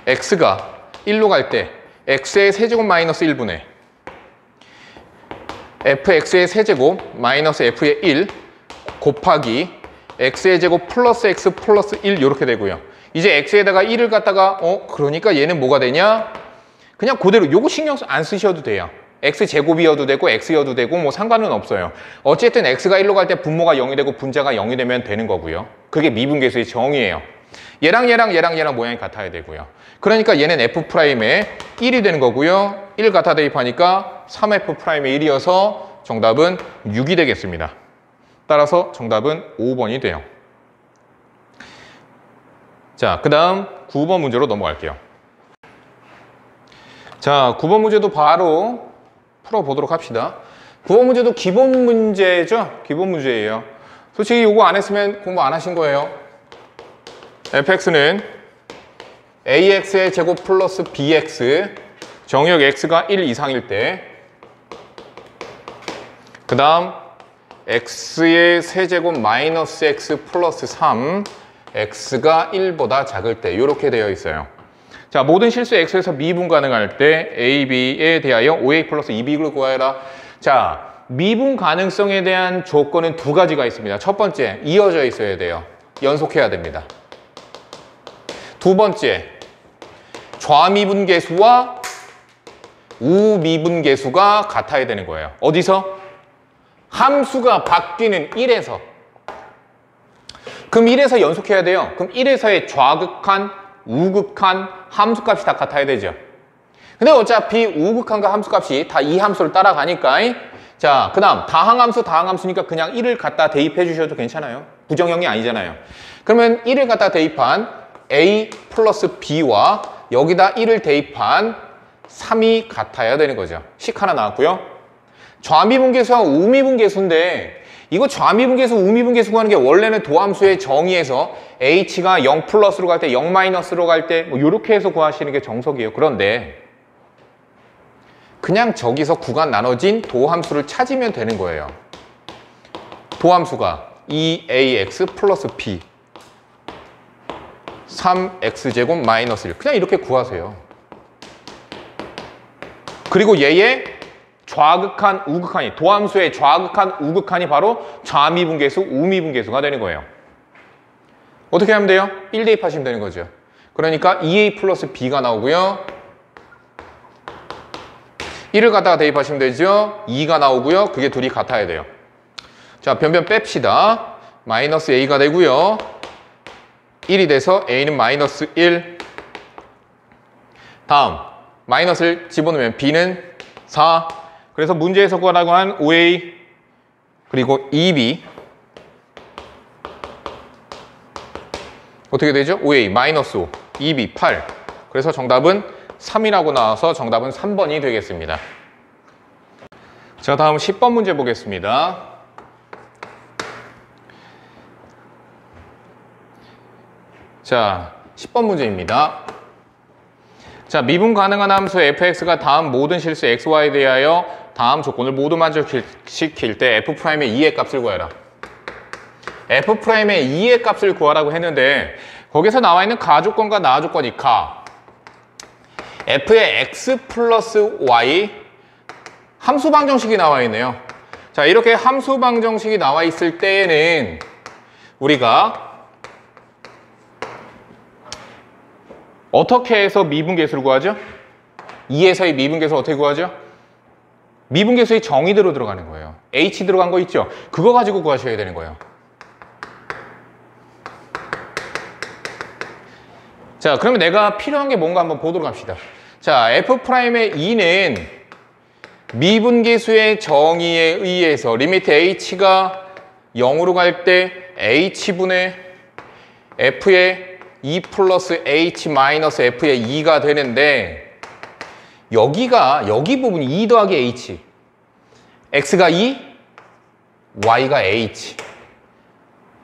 x가 1로 갈 때 x의 세제곱 마이너스 1분의 fx의 세제곱 마이너스 f의 1 곱하기 x의 제곱 플러스 x 플러스 1 이렇게 되고요. 이제 x에다가 1을 갖다가 그러니까 얘는 뭐가 되냐? 그냥 그대로 요거 신경 안 쓰셔도 돼요. x제곱이어도 되고 x여도 되고 뭐 상관은 없어요. 어쨌든 x가 1로 갈 때 분모가 0이 되고 분자가 0이 되면 되는 거고요. 그게 미분계수의 정의예요. 얘랑 모양이 같아야 되고요. 그러니까 얘는 f'의 1이 되는 거고요. 1 갖다 대입하니까 3f'의 1이어서 정답은 6이 되겠습니다. 따라서 정답은 5번이 돼요. 자, 그 다음 9번 문제로 넘어갈게요. 자, 9번 문제도 바로 풀어보도록 합시다. 9번 문제도 기본 문제죠? 기본 문제예요. 솔직히 이거 안 했으면 공부 안 하신 거예요. fx는 ax의 제곱 플러스 bx 정의역 x가 1 이상일 때 그 다음 x의 세제곱 마이너스 x 플러스 3 x가 1보다 작을 때 이렇게 되어 있어요. 자, 모든 실수 x에서 미분 가능할 때 a, b에 대하여 5a 플러스 2b를 구하여라. 자, 미분 가능성에 대한 조건은 두 가지가 있습니다. 첫 번째, 이어져 있어야 돼요. 연속해야 됩니다. 두 번째, 좌미분계수와 우미분계수가 같아야 되는 거예요. 어디서? 함수가 바뀌는 1에서. 그럼 1에서 연속해야 돼요. 그럼 1에서의 좌극한, 우극한 함수값이 다 같아야 되죠. 근데 어차피 우극한과 함수값이 다 이 함수를 따라가니까. 자, 그 다음 다항함수니까 그냥 1을 갖다 대입해 주셔도 괜찮아요. 부정형이 아니잖아요. 그러면 1을 갖다 대입한 a 플러스 b와 여기다 1을 대입한 3이 같아야 되는 거죠. 식 하나 나왔고요. 좌미분계수와 우미분계수인데 이거 좌미분계수, 우미분계수 구하는 게 원래는 도함수의 정의에서 h가 0 플러스로 갈 때, 0 마이너스로 갈 때 뭐 이렇게 해서 구하시는 게 정석이에요. 그런데 그냥 저기서 구간 나눠진 도함수를 찾으면 되는 거예요. 도함수가 2ax 플러스 b 3x제곱 마이너스 1 그냥 이렇게 구하세요. 그리고 얘의 좌극한, 우극한이 도함수의 좌극한, 우극한이 바로 좌미분계수, 우미분계수가 되는 거예요. 어떻게 하면 돼요? 1 대입하시면 되는 거죠. 그러니까 2a 플러스 b가 나오고요. 1을 갖다가 대입하시면 되죠. 2가 나오고요. 그게 둘이 같아야 돼요. 자, 변변 뺍시다. 마이너스 a가 되고요. 1이 돼서 a는 마이너스 1. 다음 마이너스를 집어넣으면 b는 4. 그래서 문제에서 구하라고 한 5a 그리고 2b 어떻게 되죠? 5a 마이너스 5, 2b 8. 그래서 정답은 3이라고 나와서 정답은 3번이 되겠습니다. 자, 다음 10번 문제 보겠습니다. 자, 10번 문제입니다. 자, 미분 가능한 함수 fx가 다음 모든 실수 xy에 대하여 다음 조건을 모두 만족시킬 때 f'의 2의 값을 구하라. f'의 2의 값을 구하라고 했는데 거기서 나와 있는 가조건과 나조건이 f의 x 플러스 y 함수 방정식이 나와 있네요. 자, 이렇게 함수 방정식이 나와 있을 때에는 우리가 어떻게 해서 미분계수를 구하죠? 2에서의 미분계수 어떻게 구하죠? 미분계수의 정의대로 들어가는 거예요. h 들어간 거 있죠? 그거 가지고 구하셔야 되는 거예요. 자, 그러면 내가 필요한 게 뭔가 한번 보도록 합시다. 자, f'의 2는 미분계수의 정의에 의해서 리미트 h가 0으로 갈 때 h분의 f의 2 플러스 h 마이너스 f의 2가 되는데 여기 부분이 2 더하기 h x가 2, y가 h.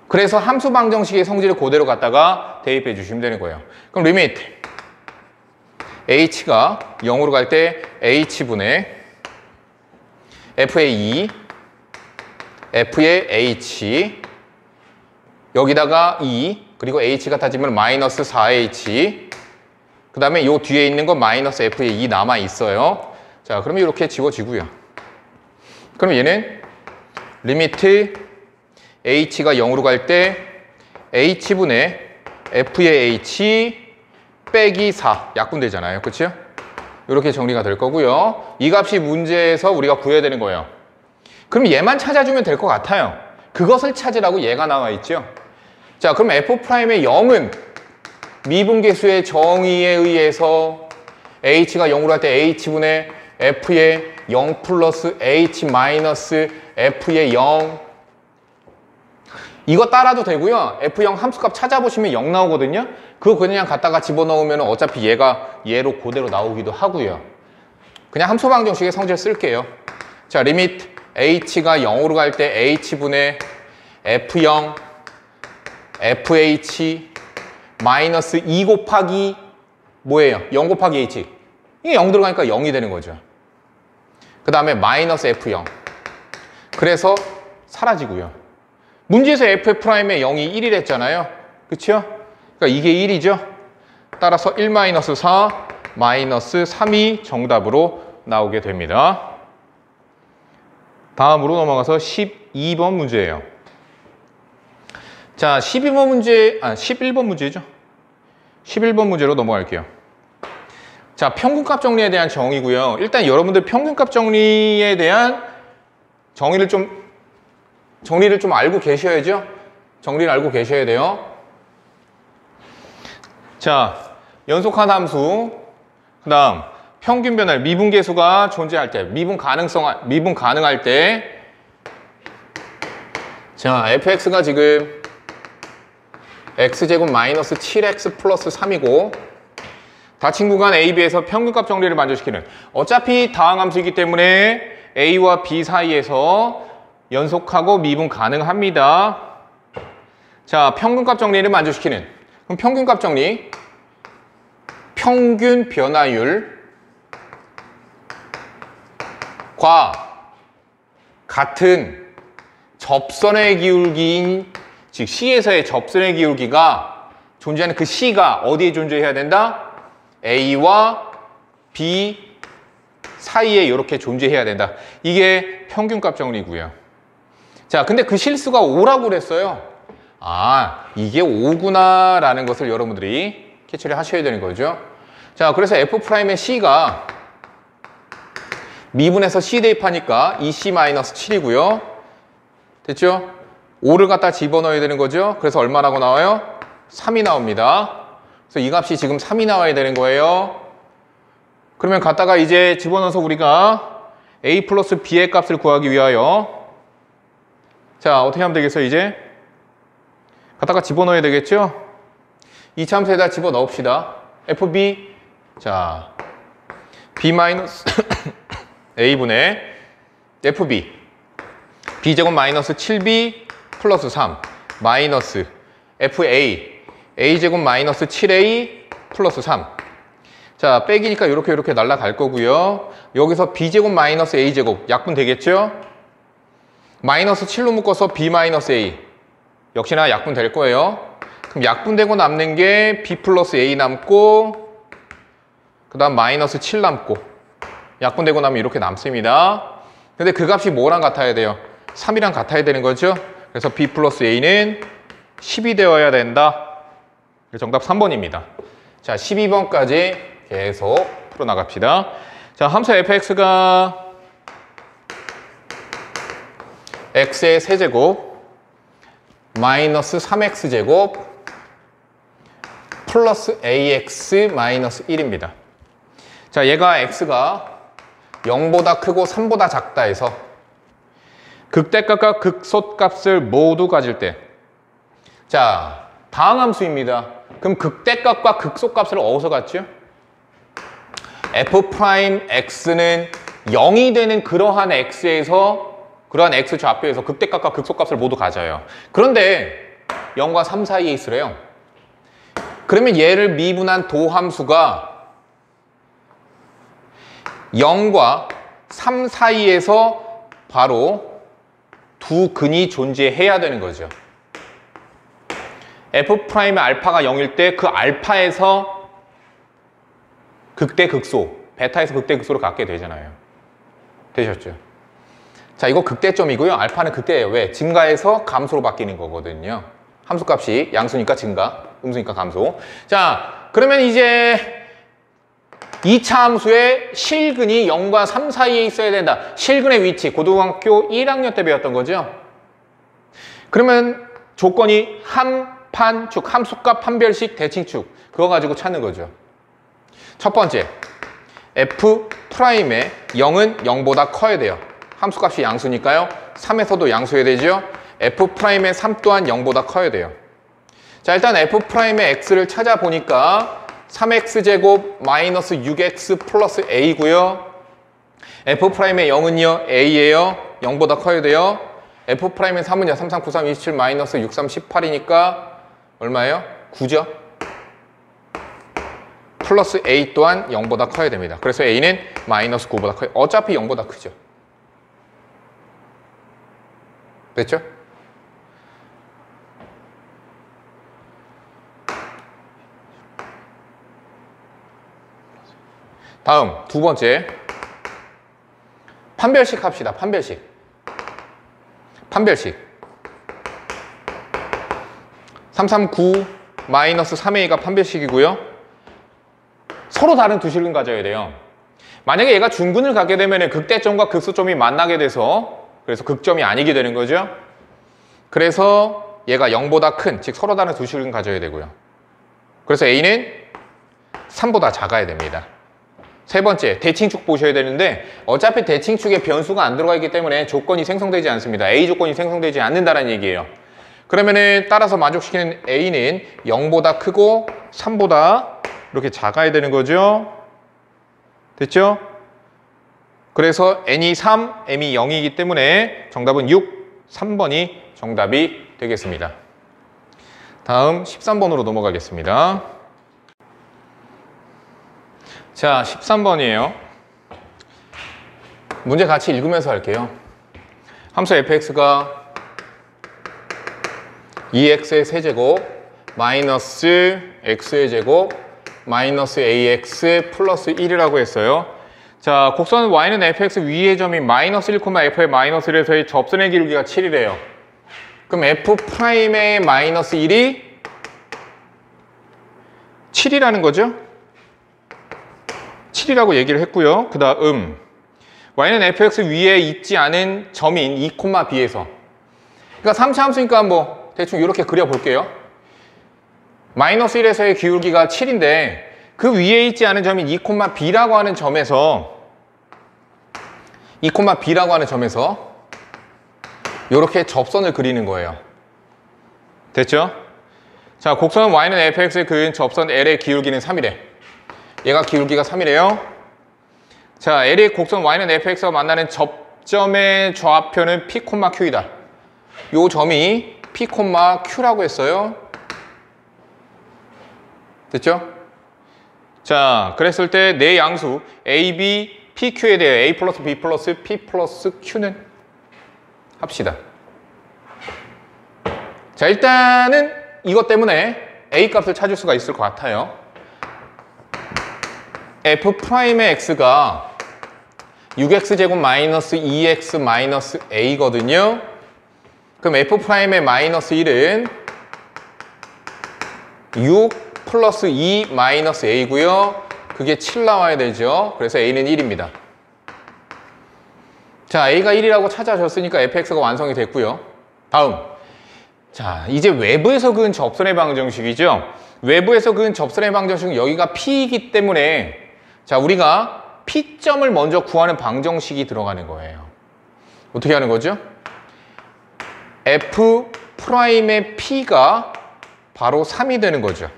그래서 함수 방정식의 성질을 그대로 갖다가 대입해 주시면 되는 거예요. 그럼 리미트 h가 0으로 갈 때 h분의 f의 2, f의 h 여기다가 2 그리고 h가 따지면 마이너스 4h 그 다음에 요 뒤에 있는 건 마이너스 f의 2 남아 있어요. 자, 그러면 이렇게 지워지고요. 그럼 얘는 리미트 h가 0으로 갈 때 h분의 f의 h 빼기 4 약분되잖아요. 그렇죠? 이렇게 정리가 될 거고요. 이 값이 문제에서 우리가 구해야 되는 거예요. 그럼 얘만 찾아주면 될 것 같아요. 그것을 찾으라고 얘가 나와 있죠. 자, 그럼 f'의 0은 미분계수의 정의에 의해서 h가 0으로 할 때 h분의 f의 0 플러스 h 마이너스 f의 0 이거 따라도 되고요. f0 함수값 찾아보시면 0 나오거든요. 그거 그냥 갖다가 집어넣으면 어차피 얘가 얘로 그대로 나오기도 하고요. 그냥 함수 방정식의 성질 쓸게요. 자, 리미트 h가 0으로 갈 때 h분의 f0 fh 마이너스 2 곱하기 뭐예요? 0 곱하기 h. 이게 0 들어가니까 0이 되는 거죠. 그 다음에 마이너스 f0. 그래서 사라지고요. 문제에서 f'의 0이 1이랬잖아요. 그쵸? 그러니까 이게 1이죠. 따라서 1 마이너스 4 마이너스 3이 정답으로 나오게 됩니다. 다음으로 넘어가서 12번 문제예요. 자, 11번 문제죠. 11번 문제로 넘어갈게요. 자, 평균값 정리에 대한 정의고요. 일단 여러분들 평균값 정리에 대한 정리를 좀 알고 계셔야죠. 정리를 알고 계셔야 돼요. 자, 연속한 함수, 그 다음 평균 변화율, 미분계수가 존재할 때, 미분 가능할 때, 자, fx가 지금 x제곱 마이너스 7x 플러스 3이고 닫힌 구간 A, B에서 평균값 정리를 만족시키는 어차피 다항함수이기 때문에 A와 B 사이에서 연속하고 미분 가능합니다. 자, 평균값 정리를 만족시키는 그럼 평균값 정리 평균 변화율과 같은 접선의 기울기인 즉 C에서의 접선의 기울기가 존재하는 그 C가 어디에 존재해야 된다? A와 B 사이에 이렇게 존재해야 된다. 이게 평균값 정리고요. 자, 근데 그 실수가 5라고 그랬어요. 아, 이게 5구나 라는 것을 여러분들이 캐치를 하셔야 되는 거죠. 자, 그래서 F'의 C가 미분해서 C 대입하니까 2C-7이고요. 됐죠? 5를 갖다 집어넣어야 되는 거죠. 그래서 얼마라고 나와요? 3이 나옵니다. 그래서 이 값이 지금 3이 나와야 되는 거예요. 그러면 갖다가 이제 집어넣어서 우리가 A 플러스 B의 값을 구하기 위하여 자, 어떻게 하면 되겠어요, 이제? 갖다가 집어넣어야 되겠죠? 이차함수에다 집어넣읍시다. FB, 자, B 마이너스 A분의 FB, B제곱 마이너스 7B 플러스 3, 마이너스 FA, A제곱 마이너스 7A 플러스 3. 자, 빼기니까 이렇게 날아갈 거고요. 여기서 B제곱 마이너스 A제곱 약분 되겠죠? 마이너스 7로 묶어서 B 마이너스 A 역시나 약분 될 거예요. 그럼 약분되고 남는 게 B 플러스 A 남고 그 다음 마이너스 7 남고 약분되고 나면 이렇게 남습니다. 근데 그 값이 뭐랑 같아야 돼요? 3이랑 같아야 되는 거죠? 그래서 B 플러스 A는 10이 되어야 된다. 정답 3번입니다. 자, 12번까지 계속 풀어나갑시다. 자, 함수 fx가 x의 세제곱 마이너스 3x제곱 플러스 ax 마이너스 1입니다. 자, 얘가 x가 0보다 크고 3보다 작다 해서 극대값과 극소값을 모두 가질 때, 자, 다음 함수입니다. 그럼 극대값과 극소값을 어디서 갖죠? f'x는 0이 되는 그러한 x에서, 그러한 x 좌표에서 극대값과 극소값을 모두 가져요. 그런데 0과 3 사이에 있으래요. 그러면 얘를 미분한 도함수가 0과 3 사이에서 바로 두 근이 존재해야 되는 거죠. f'의 알파가 0일 때 그 알파에서 극대 극소, 베타에서 극대 극소로 갖게 되잖아요. 되셨죠? 자, 이거 극대점이고요. 알파는 극대예요. 왜? 증가해서 감소로 바뀌는 거거든요. 함수값이 양수니까 증가, 음수니까 감소. 자, 그러면 이제 2차 함수의 실근이 0과 3 사이에 있어야 된다. 실근의 위치, 고등학교 1학년 때 배웠던 거죠. 그러면 조건이 함판축, 함수값 판별식 대칭축, 그거 가지고 찾는 거죠. 첫 번째, f'의 0은 0보다 커야 돼요. 함수값이 양수니까요. 3에서도 양수해야 되죠. f'의 3 또한 0보다 커야 돼요. 자, 일단 f'의 x를 찾아보니까 3x제곱 마이너스 6x 플러스 a고요. f'의 0은요, a예요. 0보다 커야 돼요. f'의 3은요, 3, 3, 9, 3, 27 마이너스 6, 3, 18이니까 얼마예요? 9죠? 플러스 a 또한 0보다 커야 됩니다. 그래서 a는 마이너스 9보다 커요. 어차피 0보다 크죠. 됐죠? 다음 두 번째, 판별식 합시다. 판별식 339 마이너스 3a가 판별식이고요. 서로 다른 두 실근 가져야 돼요. 만약에 얘가 중근을 갖게 되면 극대점과 극소점이 만나게 돼서, 그래서 극점이 아니게 되는 거죠. 그래서 얘가 0보다 큰, 즉 서로 다른 두 실근 가져야 되고요. 그래서 a는 3보다 작아야 됩니다. 세 번째, 대칭축 보셔야 되는데 어차피 대칭축에 변수가 안 들어가 있기 때문에 조건이 생성되지 않습니다. A 조건이 생성되지 않는다는 얘기예요. 그러면은 따라서 만족시키는 A는 0보다 크고 3보다 이렇게 작아야 되는 거죠. 됐죠? 그래서 N이 3, M이 0이기 때문에 정답은 6, 3번이 정답이 되겠습니다. 다음 13번으로 넘어가겠습니다. 자, 13번이에요. 문제 같이 읽으면서 할게요. 함수 fx가 2x의 세제곱 마이너스 x의 제곱 마이너스 ax 플러스 1이라고 했어요. 자, 곡선 y는 fx 위의 점인 마이너스 1, f의 마이너스 1에서의 접선의 기울기가 7이래요. 그럼 f'의 마이너스 1이 7이라는 거죠? 7이라고 얘기를 했고요. 그 다음 y는 fx 위에 있지 않은 점인 2, b에서, 그러니까 3차 함수니까 뭐 대충 이렇게 그려볼게요. 마이너스 1에서의 기울기가 7인데 그 위에 있지 않은 점인 2, b라고 하는 점에서 이렇게 접선을 그리는 거예요. 됐죠? 자, 곡선 y는 fx에 그은 접선 L의 기울기는 3이래. 얘가 기울기가 3이래요. 자, L의 곡선 y는 fx가 만나는 접점의 좌표는 p, q이다. 요 점이 p, q라고 했어요. 됐죠? 자, 그랬을 때 내 양수 a, b, p, q에 대해 a 플러스 b 플러스 p 플러스 q는 합시다. 자, 일단은 이것 때문에 a 값을 찾을 수가 있을 것 같아요. f'의 x가 6x제곱 마이너스 2x 마이너스 a거든요. 그럼 f'의 마이너스 1은 6 플러스 2 마이너스 a고요. 그게 7 나와야 되죠. 그래서 a는 1입니다. 자, a가 1이라고 찾아졌으니까 fx가 완성이 됐고요. 다음, 자, 이제 외부에서 그은 접선의 방정식이죠. 외부에서 그은 접선의 방정식은 여기가 p이기 때문에, 자, 우리가 P점을 먼저 구하는 방정식이 들어가는 거예요. 어떻게 하는 거죠? F'의 P가 바로 3이 되는 거죠.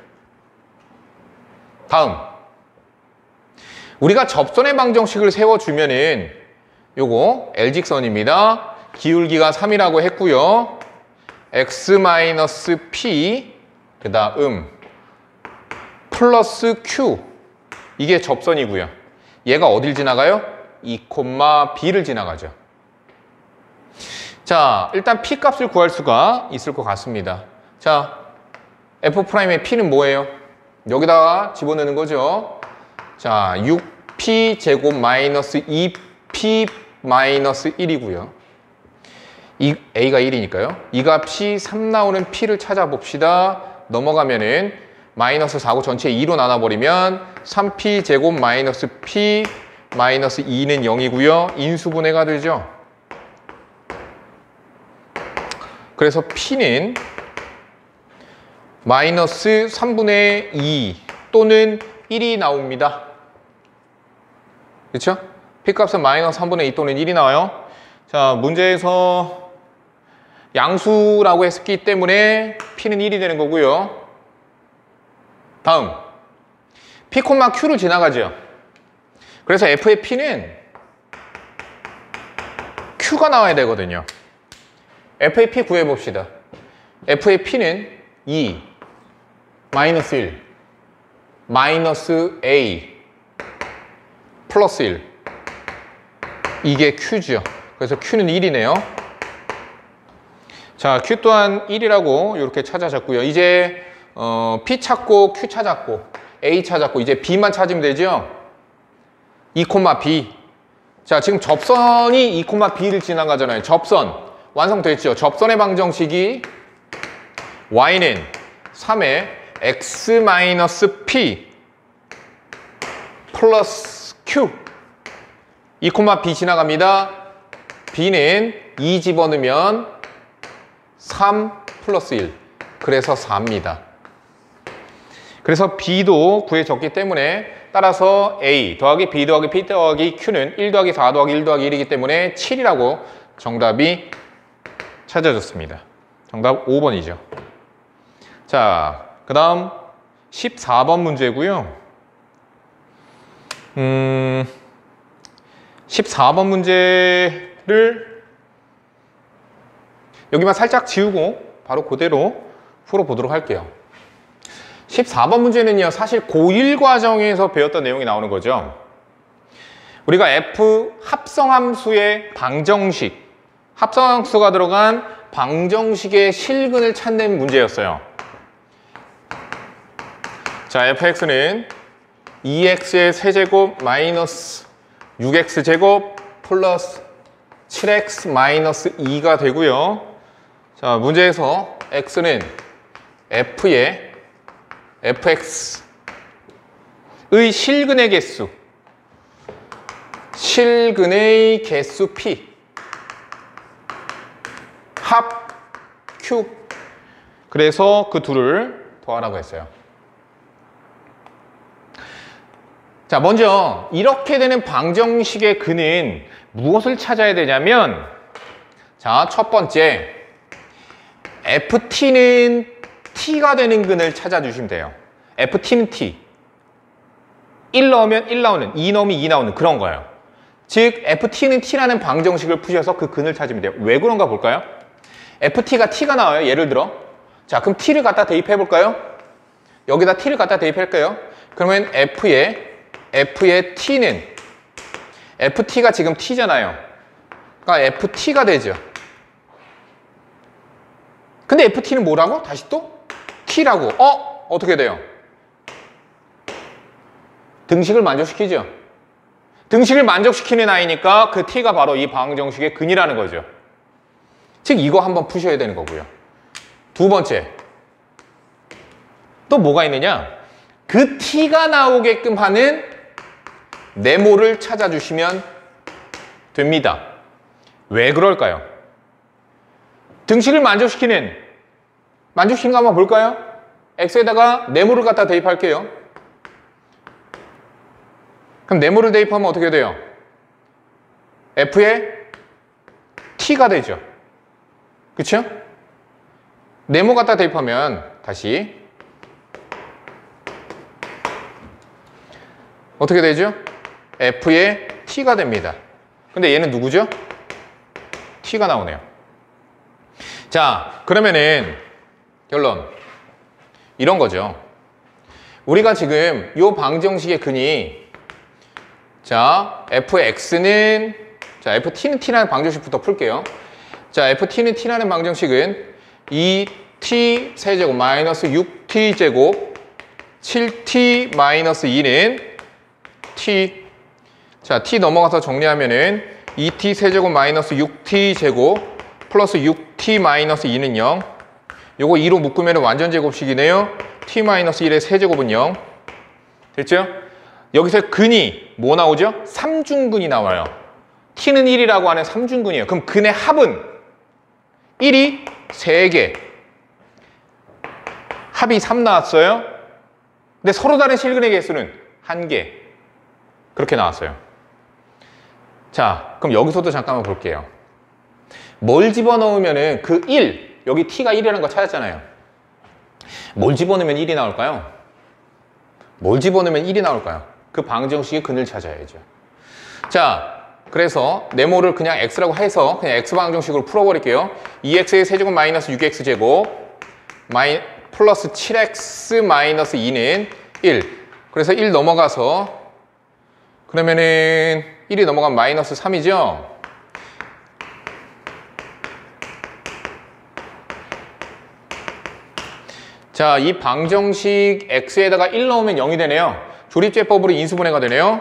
다음, 우리가 접선의 방정식을 세워주면은 요거 L직선입니다. 기울기가 3이라고 했고요. X-P 그 다음 플러스 Q 이게 접선이고요. 얘가 어딜 지나가요? 2,B를 지나가죠. 자, 일단 P 값을 구할 수가 있을 것 같습니다. 자, F'의 P는 뭐예요? 여기다가 집어넣는 거죠. 자, 6P 제곱 마이너스 2P 마이너스 1이고요. A가 1이니까요. 이 값이 3 나오는 P를 찾아봅시다. 넘어가면은 마이너스 4고 전체 2로 나눠버리면 3P 제곱 마이너스 P 마이너스 2는 0이고요. 인수분해가 되죠. 그래서 P는 마이너스 3분의 2 또는 1이 나옵니다. 그렇죠? P값은 마이너스 3분의 2 또는 1이 나와요. 자, 문제에서 양수라고 했기 때문에 P는 1이 되는 거고요. 다음, P, Q를 지나가죠. 그래서 F의 P는 Q가 나와야 되거든요. F의 P 구해봅시다. F의 P는 2, 마이너스 1, 마이너스 A, 플러스 1. 이게 Q죠. 그래서 Q는 1이네요. 자, Q 또한 1이라고 이렇게 찾아졌고요. 이제 P 찾고 Q 찾았고 A 찾았고 이제 B만 찾으면 되죠. 2,B. 자, 지금 접선이 2,B를 지나가잖아요. 접선 완성됐죠. 접선의 방정식이 Y는 3의 X-P 플러스 Q 2,B 지나갑니다. B는 2 집어넣으면 3 플러스 1 그래서 4입니다. 그래서 B도 구해졌기 때문에 따라서 A 더하기 B 더하기 P 더하기 Q는 1 더하기 4 더하기 1 더하기 1이기 때문에 7이라고 정답이 찾아졌습니다. 정답 5번이죠. 자, 그 다음 14번 문제고요. 14번 문제를 여기만 살짝 지우고 바로 그대로 풀어보도록 할게요. 14번 문제는요, 사실 고1 과정에서 배웠던 내용이 나오는 거죠. 우리가 F 합성함수의 방정식, 합성함수가 들어간 방정식의 실근을 찾는 문제였어요. 자, fx는 2x의 세제곱 마이너스 6x제곱 플러스 7x 마이너스 2가 되고요. 자, 문제에서 x는 f의 fx의 실근의 개수, 실근의 개수 p 합 q, 그래서 그 둘을 더하라고 했어요. 자, 먼저 이렇게 되는 방정식의 근은 무엇을 찾아야 되냐면, 자, 첫 번째 ft는 t가 되는 근을 찾아주시면 돼요. ft는 t, 1 넣으면 1 나오는, 2 넣으면 2 나오는 그런 거예요. 즉 ft는 t라는 방정식을 푸셔서 그 근을 찾으면 돼요. 왜 그런가 볼까요? ft가 t가 나와요. 예를 들어, 자, 그럼 t를 갖다 대입해 볼까요? 여기다 t를 갖다 대입할까요? 그러면 f의 t는, ft가 지금 t잖아요. 그러니까 ft가 되죠. 근데 ft는 뭐라고? 다시 또? t라고. 어떻게 돼요? 등식을 만족시키죠. 등식을 만족시키는 아이니까 그 t가 바로 이 방정식의 근이라는 거죠. 즉 이거 한번 푸셔야 되는 거고요. 두 번째, 또 뭐가 있느냐? 그 t가 나오게끔 하는 네모를 찾아주시면 됩니다. 왜 그럴까요? 등식을 만족시키는 거 한번 볼까요? x에다가 네모를 갖다 대입할게요. 그럼 네모를 대입하면 어떻게 돼요? F에 T가 되죠. 그쵸? 네모 갖다 대입하면 다시 어떻게 되죠? F에 T가 됩니다. 근데 얘는 누구죠? T가 나오네요. 자, 그러면은 결론 이런 거죠. 우리가 지금 이 방정식의 근이 자, fx는 자, ft는 t라는 방정식부터 풀게요. 자, ft는 t라는 방정식은 2t 세제곱 마이너스 6t 제곱 7t 마이너스 2는 t 자, t 넘어가서 정리하면은 2t 세제곱 마이너스 6t 제곱 플러스 6t 마이너스 2는 0 요거 2로 묶으면 완전 제곱식이네요. t 마이너스 1의 세제곱은 0 됐죠? 여기서 근이 뭐 나오죠? 삼중근이 나와요. t는 1이라고 하는 삼중근이에요. 그럼 근의 합은 1이 3개 합이 3 나왔어요. 근데 서로 다른 실근의 개수는 1개 그렇게 나왔어요. 자, 그럼 여기서도 잠깐만 볼게요. 뭘 집어넣으면은 그 1, 여기 t가 1이라는 거 찾았잖아요. 뭘 집어넣으면 1이 나올까요? 뭘 집어넣으면 1이 나올까요? 그 방정식의 근을 찾아야죠. 자, 그래서 네모를 그냥 x라고 해서 그냥 x 방정식으로 풀어버릴게요. 2x의 세제곱 마이너스 6x 제곱 플러스 7x 마이너스 2는 1. 그래서 1 넘어가서 그러면은 1이 넘어가면 마이너스 3이죠. 자, 이 방정식 x에다가 1 넣으면 0이 되네요. 조립제법으로 인수분해가 되네요.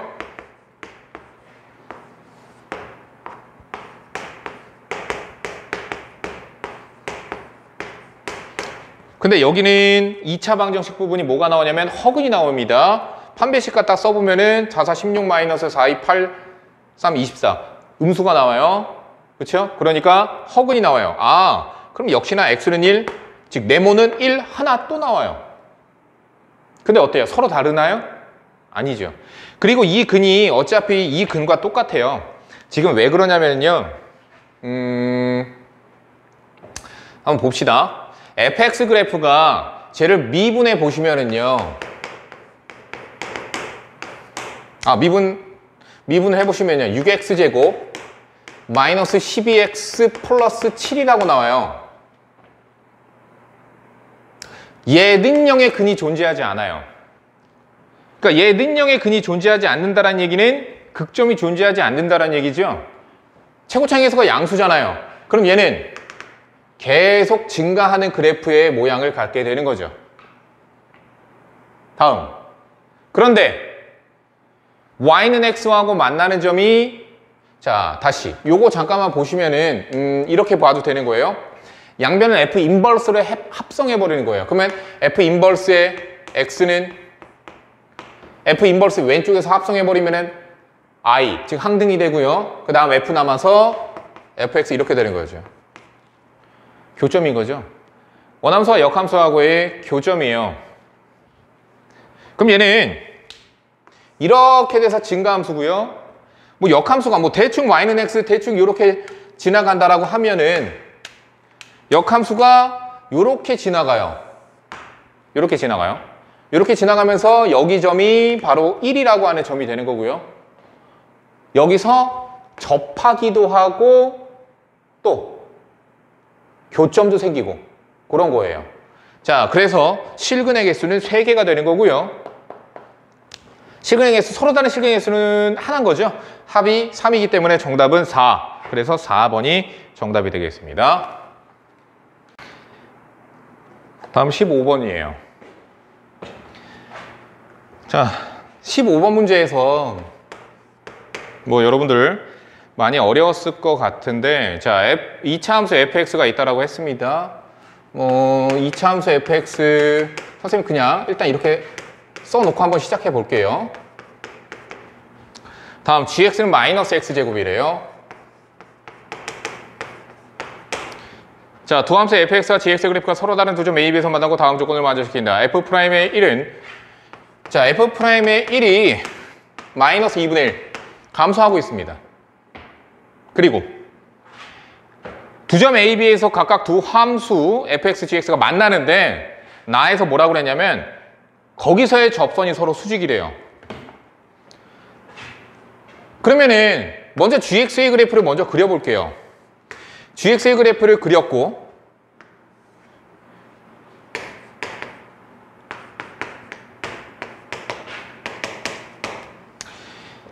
근데 여기는 2차 방정식 부분이 뭐가 나오냐면 허근이 나옵니다. 판별식 갖다 써보면은 4, 4, 16 마이너스 4, 2, 8, 3, 24 음수가 나와요. 그렇죠? 그러니까 허근이 나와요. 아, 그럼 역시나 x는 1, 즉 네모는 1 하나 또 나와요. 근데 어때요? 서로 다르나요? 아니죠. 그리고 이 근이 어차피 이 근과 똑같아요. 지금 왜 그러냐면요. 한번 봅시다. fx 그래프가 쟤를 미분해 보시면은요. 미분을 해보시면요. 6x제곱 마이너스 12x 플러스 7이라고 나와요. 예능형의 근이 존재하지 않아요. 그러니까 예능형의 근이 존재하지 않는다는 얘기는 극점이 존재하지 않는다는 얘기죠. 최고차항계수가 양수잖아요. 그럼 얘는 계속 증가하는 그래프의 모양을 갖게 되는 거죠. 다음. 그런데 y는 x하고 만나는 점이 자, 다시 요거 잠깐만 보시면은 이렇게 봐도 되는 거예요. 양변을 f 인버스로 합성해 버리는 거예요. 그러면 f 인버스의 x는 f 인버스 왼쪽에서 합성해 버리면은 i 즉 항등이 되고요. 그 다음 f 남아서 fx 이렇게 되는 거죠. 교점인 거죠. 원함수와 역함수하고의 교점이에요. 그럼 얘는 이렇게 돼서 증가함수고요. 뭐 역함수가 뭐 대충 y는 x 대충 이렇게 지나간다라고 하면은 역함수가 이렇게 지나가요. 이렇게 지나가요. 이렇게 지나가면서 여기 점이 바로 1이라고 하는 점이 되는 거고요. 여기서 접하기도 하고 또 교점도 생기고 그런 거예요. 자, 그래서 실근의 개수는 3개가 되는 거고요. 실근의 개수, 서로 다른 실근의 개수는 하나인 거죠. 합이 3이기 때문에 정답은 4. 그래서 4번이 정답이 되겠습니다. 다음 15번이에요. 자, 15번 문제에서 뭐 여러분들 많이 어려웠을 것 같은데 자, 2차 함수 fx가 있다라고 했습니다. 2차 함수 fx 선생님 그냥 일단 이렇게 써놓고 한번 시작해 볼게요. 다음 gx는 마이너스 x제곱이래요. 자, 두 함수 fx와 gx 그래프가 서로 다른 두 점 A, B에서 만나고 다음 조건을 만족시킨다. f'의 1은 자, f'의 1이 마이너스 2분의 1 감소하고 있습니다. 그리고 두 점 A, B에서 각각 두 함수 fx, gx가 만나는데 나에서 뭐라고 그랬냐면 거기서의 접선이 서로 수직이래요. 그러면은 먼저 gx의 그래프를 먼저 그려볼게요. gx의 그래프를 그렸고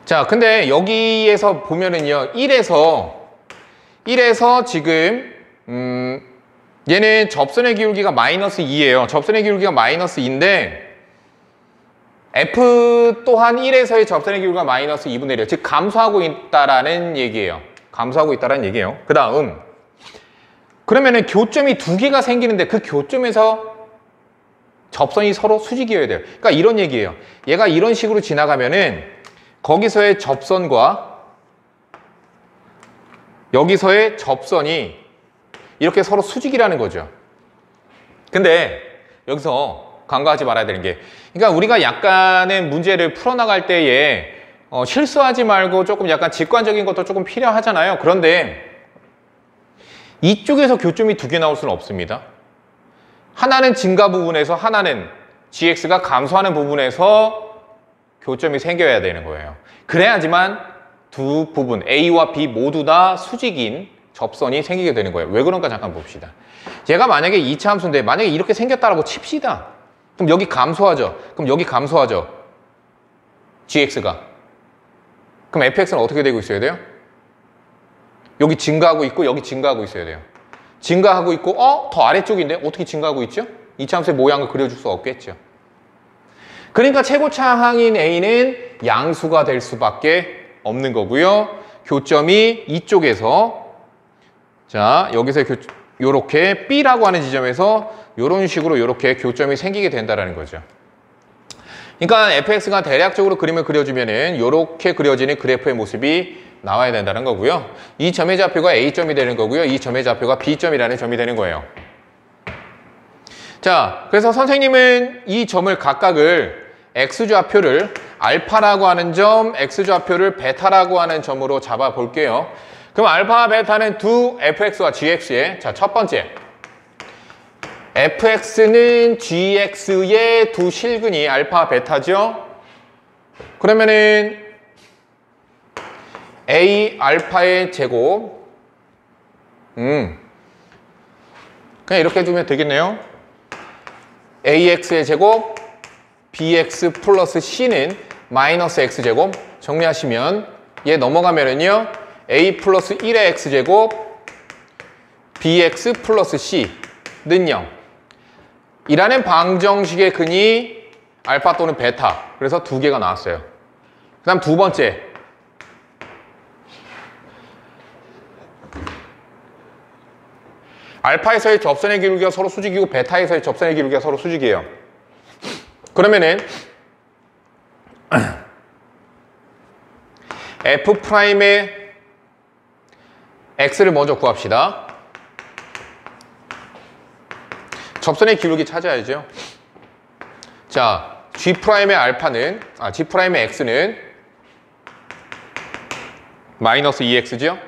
자, 근데 여기에서 보면은요 1에서 지금 얘는 접선의 기울기가 마이너스 2예요. 접선의 기울기가 마이너스 2인데 F 또한 1에서의 접선의 기울기가 마이너스 2분의 1이에요. 즉 감소하고 있다라는 얘기예요. 감소하고 있다라는 얘기예요. 그 다음 그러면은 교점이 두 개가 생기는데 그 교점에서 접선이 서로 수직이어야 돼요. 그러니까 이런 얘기예요. 얘가 이런 식으로 지나가면은 거기서의 접선과 여기서의 접선이 이렇게 서로 수직이라는 거죠. 근데 여기서 간과하지 말아야 되는 게 그러니까 우리가 약간의 문제를 풀어나갈 때에 실수하지 말고 조금 약간 직관적인 것도 조금 필요하잖아요. 그런데 이쪽에서 교점이 두 개 나올 수는 없습니다. 하나는 증가 부분에서 하나는 gx가 감소하는 부분에서 교점이 생겨야 되는 거예요. 그래야지만 두 부분 A와 B 모두 다 수직인 접선이 생기게 되는 거예요. 왜 그런가 잠깐 봅시다. 얘가 만약에 2차 함수인데 만약에 이렇게 생겼다라고 칩시다. 그럼 여기 감소하죠. 그럼 여기 감소하죠. gx가. 그럼 fx는 어떻게 되고 있어야 돼요? 여기 증가하고 있고 여기 증가하고 있어야 돼요. 증가하고 있고 더 아래쪽인데 어떻게 증가하고 있죠? 2차 함수의 모양을 그려줄 수 없겠죠. 그러니까 최고차항인 A는 양수가 될 수밖에 없는 거고요. 교점이 이쪽에서 자 여기서 요렇게 B라고 하는 지점에서 요런 식으로 요렇게 교점이 생기게 된다는 거죠. 그러니까 fx가 대략적으로 그림을 그려주면은 요렇게 그려지는 그래프의 모습이 나와야 된다는 거고요. 이 점의 좌표가 A점이 되는 거고요. 이 점의 좌표가 B점이라는 점이 되는 거예요. 자, 그래서 선생님은 이 점을 각각을 x좌표를 알파라고 하는 점, x좌표를 베타라고 하는 점으로 잡아 볼게요. 그럼 알파, 베타는 두 fx와 gx의 자, 첫 번째 fx는 gx의 두 실근이 알파, 베타죠. 그러면은 a 알파의 제곱 그냥 이렇게 두면 되겠네요. ax의 제곱 bx 플러스 c는 마이너스 x제곱 정리하시면 얘 넘어가면은요 a 플러스 1의 x제곱 bx 플러스 c는 0 이라는 방정식의 근이 알파 또는 베타 그래서 두 개가 나왔어요. 그 다음 두 번째 알파에서의 접선의 기울기가 서로 수직이고 베타에서의 접선의 기울기가 서로 수직이에요. 그러면은 F'의 X를 먼저 구합시다. 접선의 기울기 찾아야죠. 자, G'의 알파는 G'의 X는 마이너스 2X죠.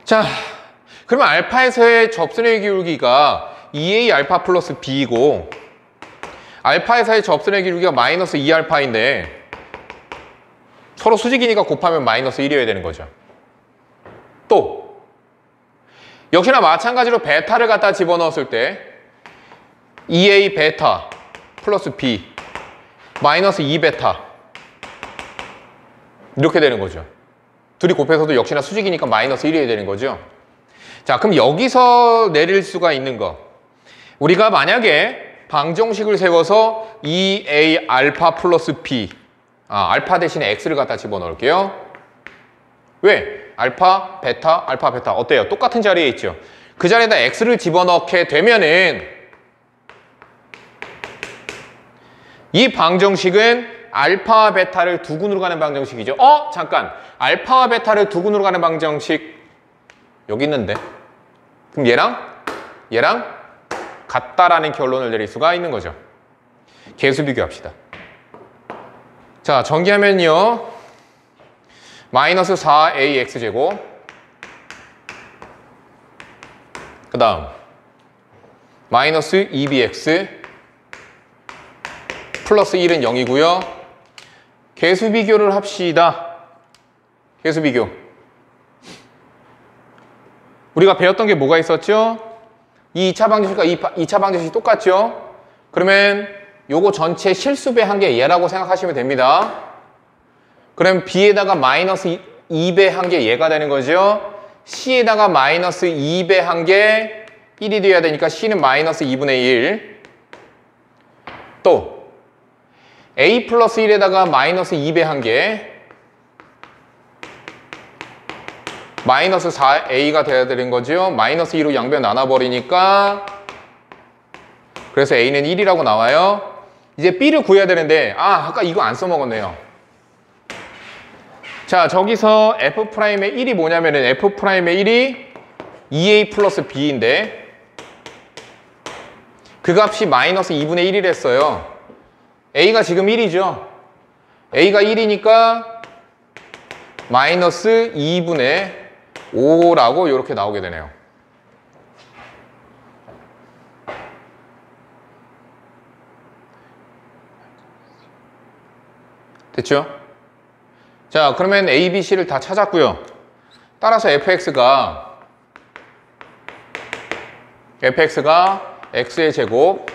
자, 그러면 알파에서의 접선의 기울기가 2A 알파 플러스 B이고 알파에서의 접선의 기울기가 마이너스 2알파인데 서로 수직이니까 곱하면 마이너스 1이어야 되는 거죠. 또 역시나 마찬가지로 베타를 갖다 집어넣었을 때 2A 베타 플러스 B 마이너스 2베타 이렇게 되는 거죠. 둘이 곱해서도 역시나 수직이니까 마이너스 1이어야 되는 거죠. 자, 그럼 여기서 내릴 수가 있는 거 우리가 만약에 방정식을 세워서 2A 알파 플러스 B 알파 대신에 X를 갖다 집어넣을게요. 왜? 알파, 베타 어때요? 똑같은 자리에 있죠. 그 자리에다 X를 집어넣게 되면은 이 방정식은 알파와 베타를 두근으로 가는 방정식이죠. 잠깐 알파와 베타를 두근으로 가는 방정식 여기 있는데 그럼 얘랑 같다라는 결론을 내릴 수가 있는 거죠. 계수 비교합시다. 자, 전기하면요. 마이너스 4ax제곱. 그 다음 마이너스 2bx 플러스 1은 0이고요. 계수 비교를 합시다. 계수 비교. 우리가 배웠던 게 뭐가 있었죠? 이 2차 방정식과 2차 방정식이 똑같죠? 그러면 요거 전체 실수배 한 개 얘라고 생각하시면 됩니다. 그럼 b에다가 마이너스 2배 한 개 얘가 되는 거죠. c에다가 마이너스 2배 한 개 1이 돼야 되니까 c는 마이너스 2분의 1. 또 a 플러스 1에다가 마이너스 2배 한 개 마이너스 4a가 돼야 되는 거죠. 마이너스 2로 양변 나눠버리니까 그래서 a는 1이라고 나와요. 이제 b를 구해야 되는데 아까 이거 안 써먹었네요. 자, 저기서 f'의 1이 뭐냐면은 f'의 1이 2a 플러스 b인데 그 값이 마이너스 2분의 1이랬어요. a가 지금 1이죠. a가 1이니까 마이너스 2분의 5라고 이렇게 나오게 되네요. 됐죠? 자, 그러면 A, B, C를 다 찾았고요. 따라서 fx가 x의 제곱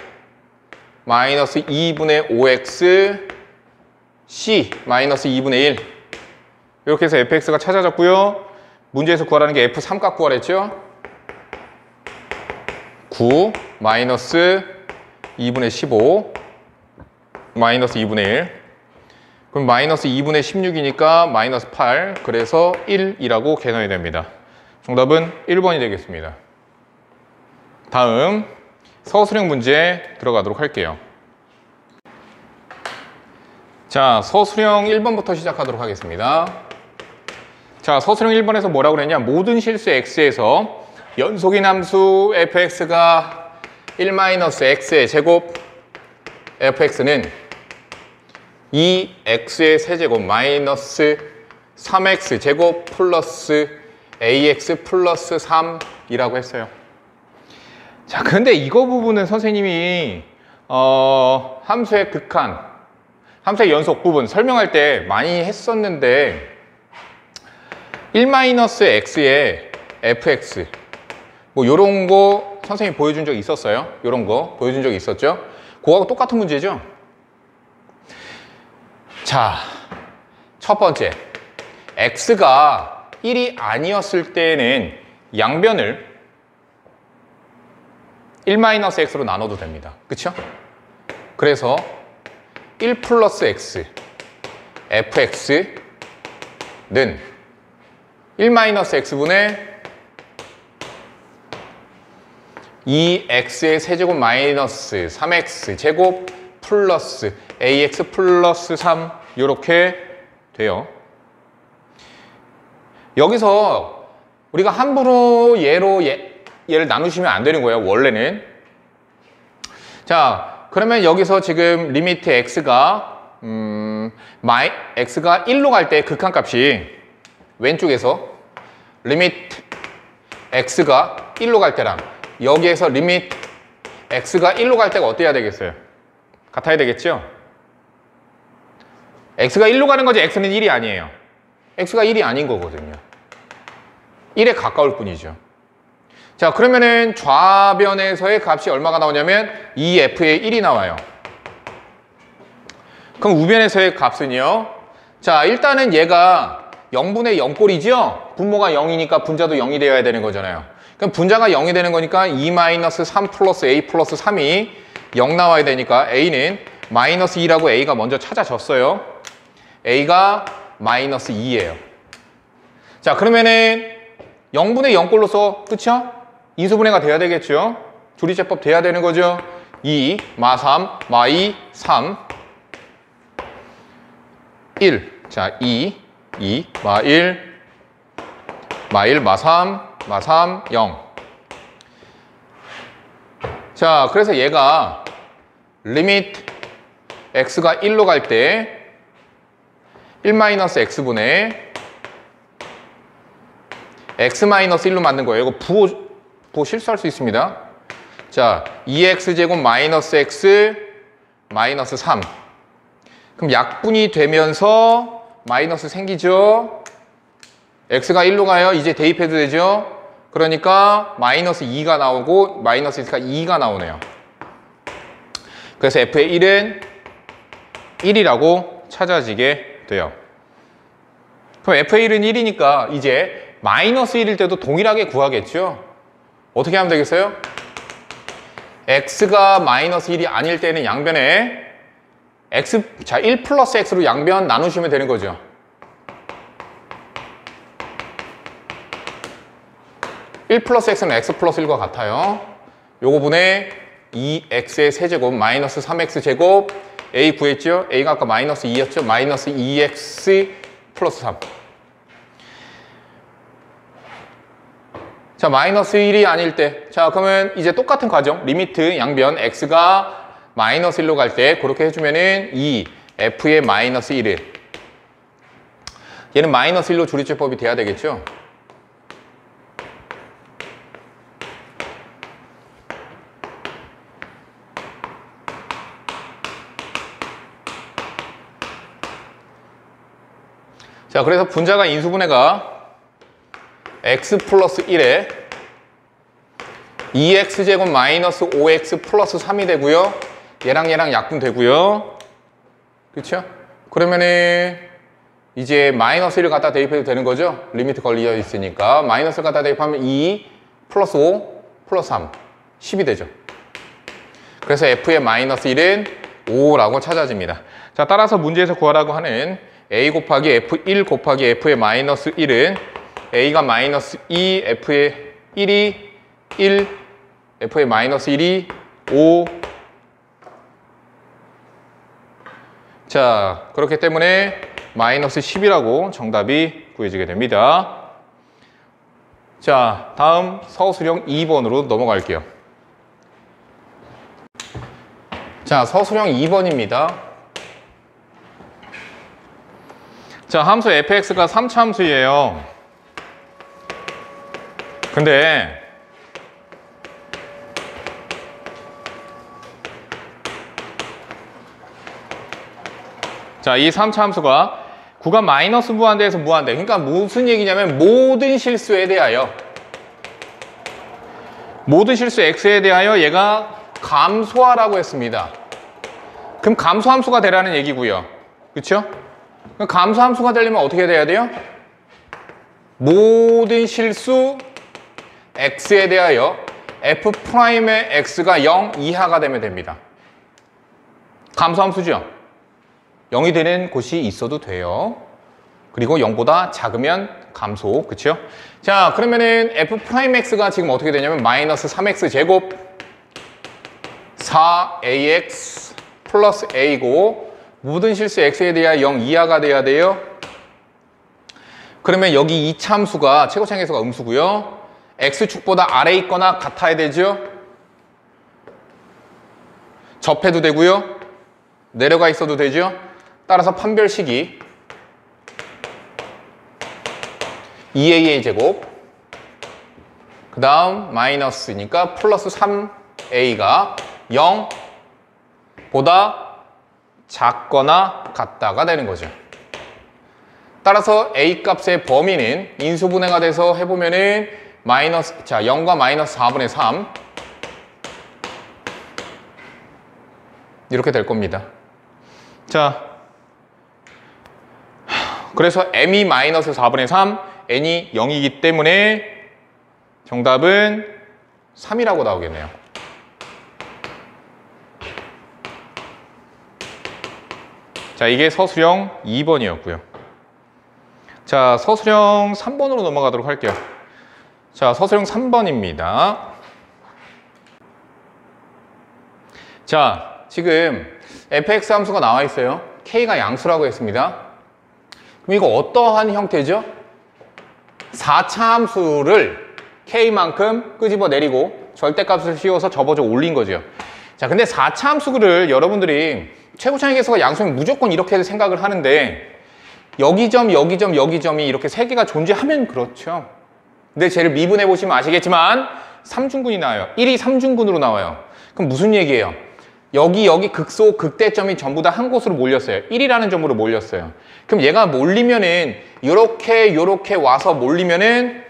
마이너스 2분의 5x c 마이너스 2분의 1 이렇게 해서 fx가 찾아졌고요. 문제에서 구하라는 게 f3 값 구하랬죠? 9 마이너스 2분의 15 마이너스 2분의 1 그럼 마이너스 2분의 16이니까 마이너스 8 그래서 1이라고 계산이 됩니다. 정답은 1번이 되겠습니다. 다음 서술형 문제 들어가도록 할게요. 자, 서술형 1번부터 시작하도록 하겠습니다. 자, 서술형 1번에서 뭐라고 그랬냐? 모든 실수 x에서 연속인 함수 fx가 1-x의 제곱 fx는 2x의 세제곱 마이너스 3x 제곱 플러스 ax 플러스 3이라고 했어요. 자, 근데 이거 부분은 선생님이 함수의 극한, 함수의 연속 부분 설명할 때 많이 했었는데 1-x의 fx 뭐 요런 거 선생님이 보여준 적이 있었어요. 요런 거 보여준 적이 있었죠. 그거하고 똑같은 문제죠. 자, 첫 번째 x가 1이 아니었을 때는 양변을 1-x로 나눠도 됩니다. 그쵸? 그래서 1 플러스 x fx는 1-x분의 2x의 세제곱 마이너스 3x 제곱 플러스 ax 플러스 3 이렇게 돼요. 여기서 우리가 함부로 얘를 나누시면 안 되는 거예요. 원래는. 자, 그러면 여기서 지금 리미트 x가 x가 1로 갈 때 극한값이 왼쪽에서 리미트 x가 1로 갈 때랑 여기에서 리미트 x가 1로 갈 때가 어때야 되겠어요? 같아야 되겠죠? x가 1로 가는 거지 x는 1이 아니에요. x가 1이 아닌 거거든요. 1에 가까울 뿐이죠. 자, 그러면은 좌변에서의 값이 얼마가 나오냐면 2f의 1이 나와요. 그럼 우변에서의 값은요. 자, 일단은 얘가 0분의 0꼴이죠? 분모가 0이니까 분자도 0이 되어야 되는 거잖아요. 그럼 분자가 0이 되는 거니까 2-3 플러스 a 플러스 3이 0 나와야 되니까 a는 마이너스 2라고 a가 먼저 찾아졌어요. a가 마이너스 2예요. 자, 그러면은 0분의 0꼴로서 그쵸? 인수분해가 돼야 되겠죠? 조리제법 돼야 되는 거죠? 2, 마 3, 마 2, 3 1. 자, 2, 마 1, 마 1, 마 3, 마 3, 0. 자, 그래서 얘가 리미트 x가 1로 갈 때 1-x분의 x-1로 만든 거예요. 이거 부호 실수할 수 있습니다. 자, 2x제곱 마이너스 x 마이너스 3. 그럼 약분이 되면서 마이너스 생기죠. x가 1로 가요. 이제 대입해도 되죠. 그러니까 마이너스 2가 나오고 마이너스 2가 나오네요. 그래서 f의 1은 1이라고 찾아지게 돼요. 그럼 f의 1은 1이니까 이제 마이너스 1일 때도 동일하게 구하겠죠. 어떻게 하면 되겠어요? x가 마이너스 1이 아닐 때는 양변에 자, 1 플러스 x로 양변 나누시면 되는 거죠. (1 플러스 x는 x 플러스 1과 같아요. 요거 분의 2x의 세제곱 마이너스 3x 제곱 a 구했죠? a가 아까 마이너스 2였죠? 마이너스 2x 플러스 3. 자, 마이너스 1이 아닐 때. 자, 그러면 이제 똑같은 과정. 리미트 양변 x가 마이너스 1로 갈 때 그렇게 해주면은 2 f의 마이너스 1을 얘는 마이너스 1로 조리제법이 돼야 되겠죠? 자, 그래서 분자가 인수분해가 x 플러스 1에 2x제곱 마이너스 5x 플러스 3이 되고요. 얘랑 약분 되고요. 그렇죠? 그러면은 이제 마이너스 1을 갖다 대입해도 되는 거죠? 리미트 걸려 있으니까 마이너스를 갖다 대입하면 2 플러스 5 플러스 3 10이 되죠. 그래서 f의 마이너스 1은 5라고 찾아집니다. 자, 따라서 문제에서 구하라고 하는 a 곱하기 f1 곱하기 f의 마이너스 1은 a가 마이너스 2, f의 1이 1, f의 마이너스 1이 5. 자, 그렇기 때문에 마이너스 10이라고 정답이 구해지게 됩니다. 자, 다음 서술형 2번으로 넘어갈게요. 자, 서술형 2번입니다. 자, 함수 fx가 3차 함수예요. 근데 자, 이 3차 함수가 구간 마이너스 무한대에서 무한대. 그러니까 무슨 얘기냐면 모든 실수에 대하여 x에 대하여 얘가 감소하라고 했습니다. 그럼 감소함수가 되라는 얘기고요. 그렇죠? 감소함수가 되려면 어떻게 돼야 돼요? 모든 실수 x에 대하여 f'의 x가 0 이하가 되면 됩니다. 감소함수죠? 0이 되는 곳이 있어도 돼요. 그리고 0보다 작으면 감소, 그쵸? 자, 그러면은 f'x가 지금 어떻게 되냐면 마이너스 3x 제곱 4ax 플러스 a고 모든 실수 x에 대하여 0 이하가 돼야 돼요. 그러면 여기 이 참수가 최고차항계수가 음수고요. x축보다 아래에 있거나 같아야 되죠. 접해도 되고요. 내려가 있어도 되죠. 따라서 판별식이 2aa 제곱 그 다음 마이너스니까 플러스 3a가 0보다 작거나 같다가 되는 거죠. 따라서 a 값의 범위는 인수분해가 돼서 해보면은 마이너스, 자, 0과 마이너스 4분의 3 이렇게 될 겁니다. 자, 그래서 m이 마이너스 4분의 3, n이 0이기 때문에 정답은 3이라고 나오겠네요. 자, 이게 서술형 2번이었고요. 자, 서술형 3번으로 넘어가도록 할게요. 자, 서술형 3번입니다. 자, 지금 fx 함수가 나와 있어요. k가 양수라고 했습니다. 그럼 이거 어떠한 형태죠? 4차 함수를 k만큼 끄집어 내리고 절대값을 씌워서 접어줘 올린 거죠. 자, 근데 4차 함수를 여러분들이 최고차항계수가 양수면 무조건 이렇게 생각을 하는데 여기 점, 여기 점, 여기 점이 이렇게 세 개가 존재하면 그렇죠. 근데 쟤를 미분해 보시면 아시겠지만 3중근이 나와요. 1이 3중근으로 나와요. 그럼 무슨 얘기예요? 여기 극소, 극대점이 전부 다 한 곳으로 몰렸어요. 1이라는 점으로 몰렸어요. 그럼 얘가 몰리면은 요렇게 와서 몰리면은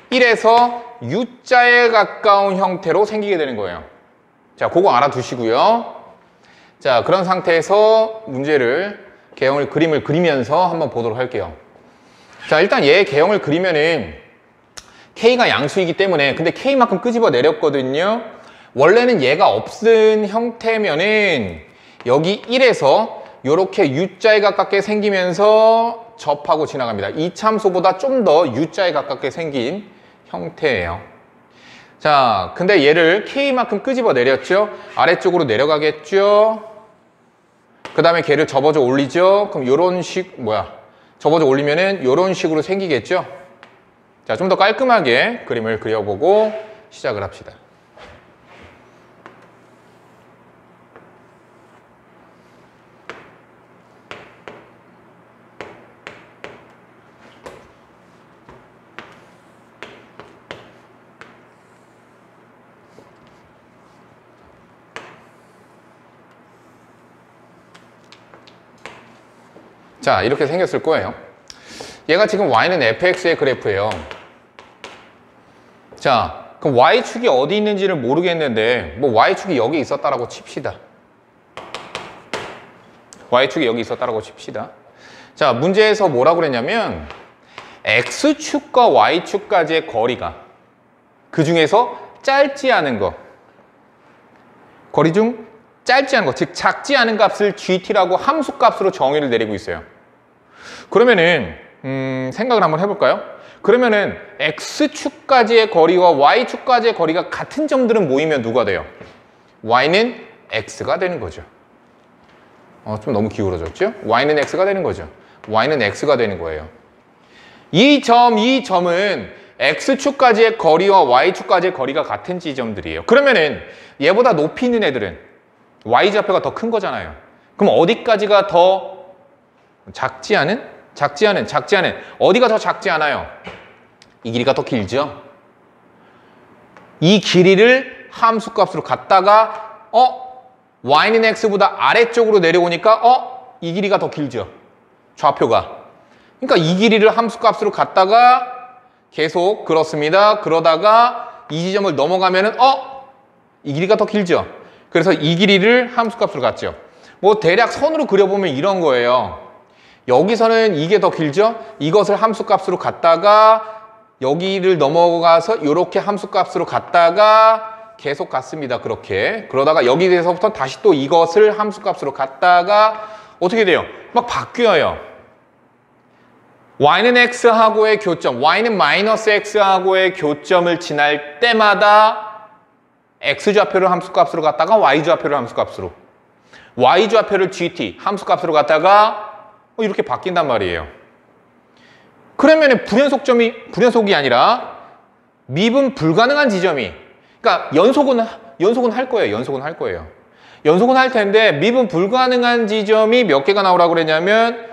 1에서 U자에 가까운 형태로 생기게 되는 거예요. 자, 그거 알아두시고요. 자, 그런 상태에서 문제를 그림을 그리면서 한번 보도록 할게요. 자, 일단 얘 개형을 그리면은 K가 양수이기 때문에 근데 K만큼 끄집어 내렸거든요. 원래는 얘가 없은 형태면은 여기 1에서 이렇게 U자에 가깝게 생기면서 접하고 지나갑니다. 이 참수보다 좀 더 U자에 가깝게 생긴 형태예요. 자, 근데 얘를 K만큼 끄집어 내렸죠. 아래쪽으로 내려가겠죠. 그 다음에 걔를 접어져 올리죠. 그럼 요런 접어져 올리면은 요런 식으로 생기겠죠. 자, 좀 더 깔끔하게 그림을 그려보고 시작을 합시다. 자, 이렇게 생겼을 거예요. 얘가 지금 y는 fx의 그래프예요. 자, 그럼 y축이 어디 있는지를 모르겠는데 뭐 y축이 여기 있었다라고 칩시다. y축이 여기 있었다라고 칩시다. 자, 문제에서 뭐라고 그랬냐면 x축과 y축까지의 거리가 그 중에서 짧지 않은 거, 거리 중 짧지 않은 거, 즉 작지 않은 값을 gt라고 함수값으로 정의를 내리고 있어요. 그러면은 생각을 한번 해볼까요? 그러면은 x축까지의 거리와 y축까지의 거리가 같은 점들은 모이면 누가 돼요? y는 x가 되는 거죠. 좀 너무 기울어졌죠? y는 x가 되는 거죠. y는 x가 되는 거예요. 이 점은 x축까지의 거리와 y축까지의 거리가 같은 지점들이에요. 그러면은 얘보다 높이 있는 애들은 y좌표가 더 큰 거잖아요. 그럼 어디까지가 더 작지 않은? 어디가 더 작지 않아요? 이 길이가 더 길죠. 이 길이를 함수값으로 갖다가 y는 x보다 아래쪽으로 내려오니까 이 길이가 더 길죠. 좌표가. 그러니까 이 길이를 함수값으로 갖다가 계속 그렇습니다. 그러다가 이 지점을 넘어가면은 이 길이가 더 길죠. 그래서 이 길이를 함수값으로 갖죠. 뭐 대략 선으로 그려보면 이런 거예요. 여기서는 이게 더 길죠? 이것을 함수값으로 갖다가 여기를 넘어가서 이렇게 함수값으로 갖다가 계속 갔습니다. 그렇게. 그러다가 여기에서부터 다시 또 이것을 함수값으로 갖다가 어떻게 돼요? 막 바뀌어요. y는 x하고의 교점, y는 마이너스 x하고의 교점을 지날 때마다 x좌표를 함수값으로 갖다가 y좌표를 함수값으로, y좌표를 gt 함수값으로 갖다가 이렇게 바뀐단 말이에요. 그러면 불연속이 아니라 미분 불가능한 지점이, 그러니까 연속은 할 거예요. 연속은 할 텐데 미분 불가능한 지점이 몇 개가 나오라고 그랬냐면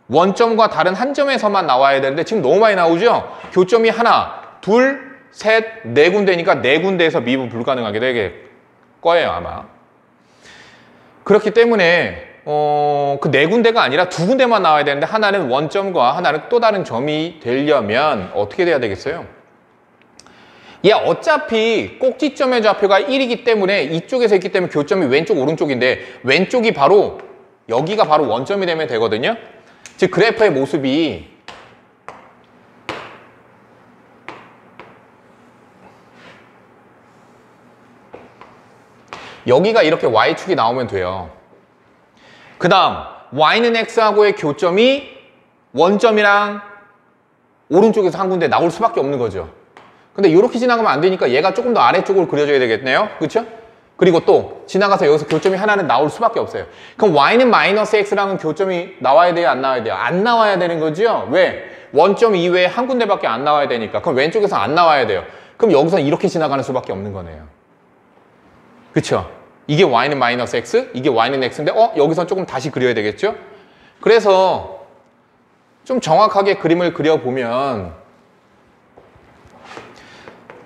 원점과 다른 한 점에서만 나와야 되는데 지금 너무 많이 나오죠? 교점이 하나, 둘, 셋, 네 군데니까 네 군데에서 미분 불가능하게 될 거예요, 아마. 그렇기 때문에 그 네 군데가 아니라 두 군데만 나와야 되는데 하나는 원점과 하나는 또 다른 점이 되려면 어떻게 돼야 되겠어요? 얘 어차피 꼭지점의 좌표가 1이기 때문에 이쪽에서 있기 때문에 교점이 왼쪽 오른쪽인데 왼쪽이 바로 여기가 바로 원점이 되면 되거든요. 즉 그래프의 모습이 여기가 이렇게 y축이 나오면 돼요. 그 다음 y는 x하고의 교점이 원점이랑 오른쪽에서 한 군데 나올 수밖에 없는 거죠. 근데 이렇게 지나가면 안 되니까 얘가 조금 더 아래쪽으로 그려져야 되겠네요. 그렇죠? 그리고 또 지나가서 여기서 교점이 하나는 나올 수밖에 없어요. 그럼 y는 마이너스 x랑은 교점이 나와야 돼요? 안 나와야 돼요? 안 나와야 되는 거죠? 왜? 원점 이외에 한 군데밖에 안 나와야 되니까. 그럼 왼쪽에서 안 나와야 돼요. 그럼 여기서 이렇게 지나가는 수밖에 없는 거네요. 그렇죠? 이게 y는 마이너스 x, 이게 y는 x인데 여기서 조금 다시 그려야 되겠죠? 그래서 좀 정확하게 그림을 그려보면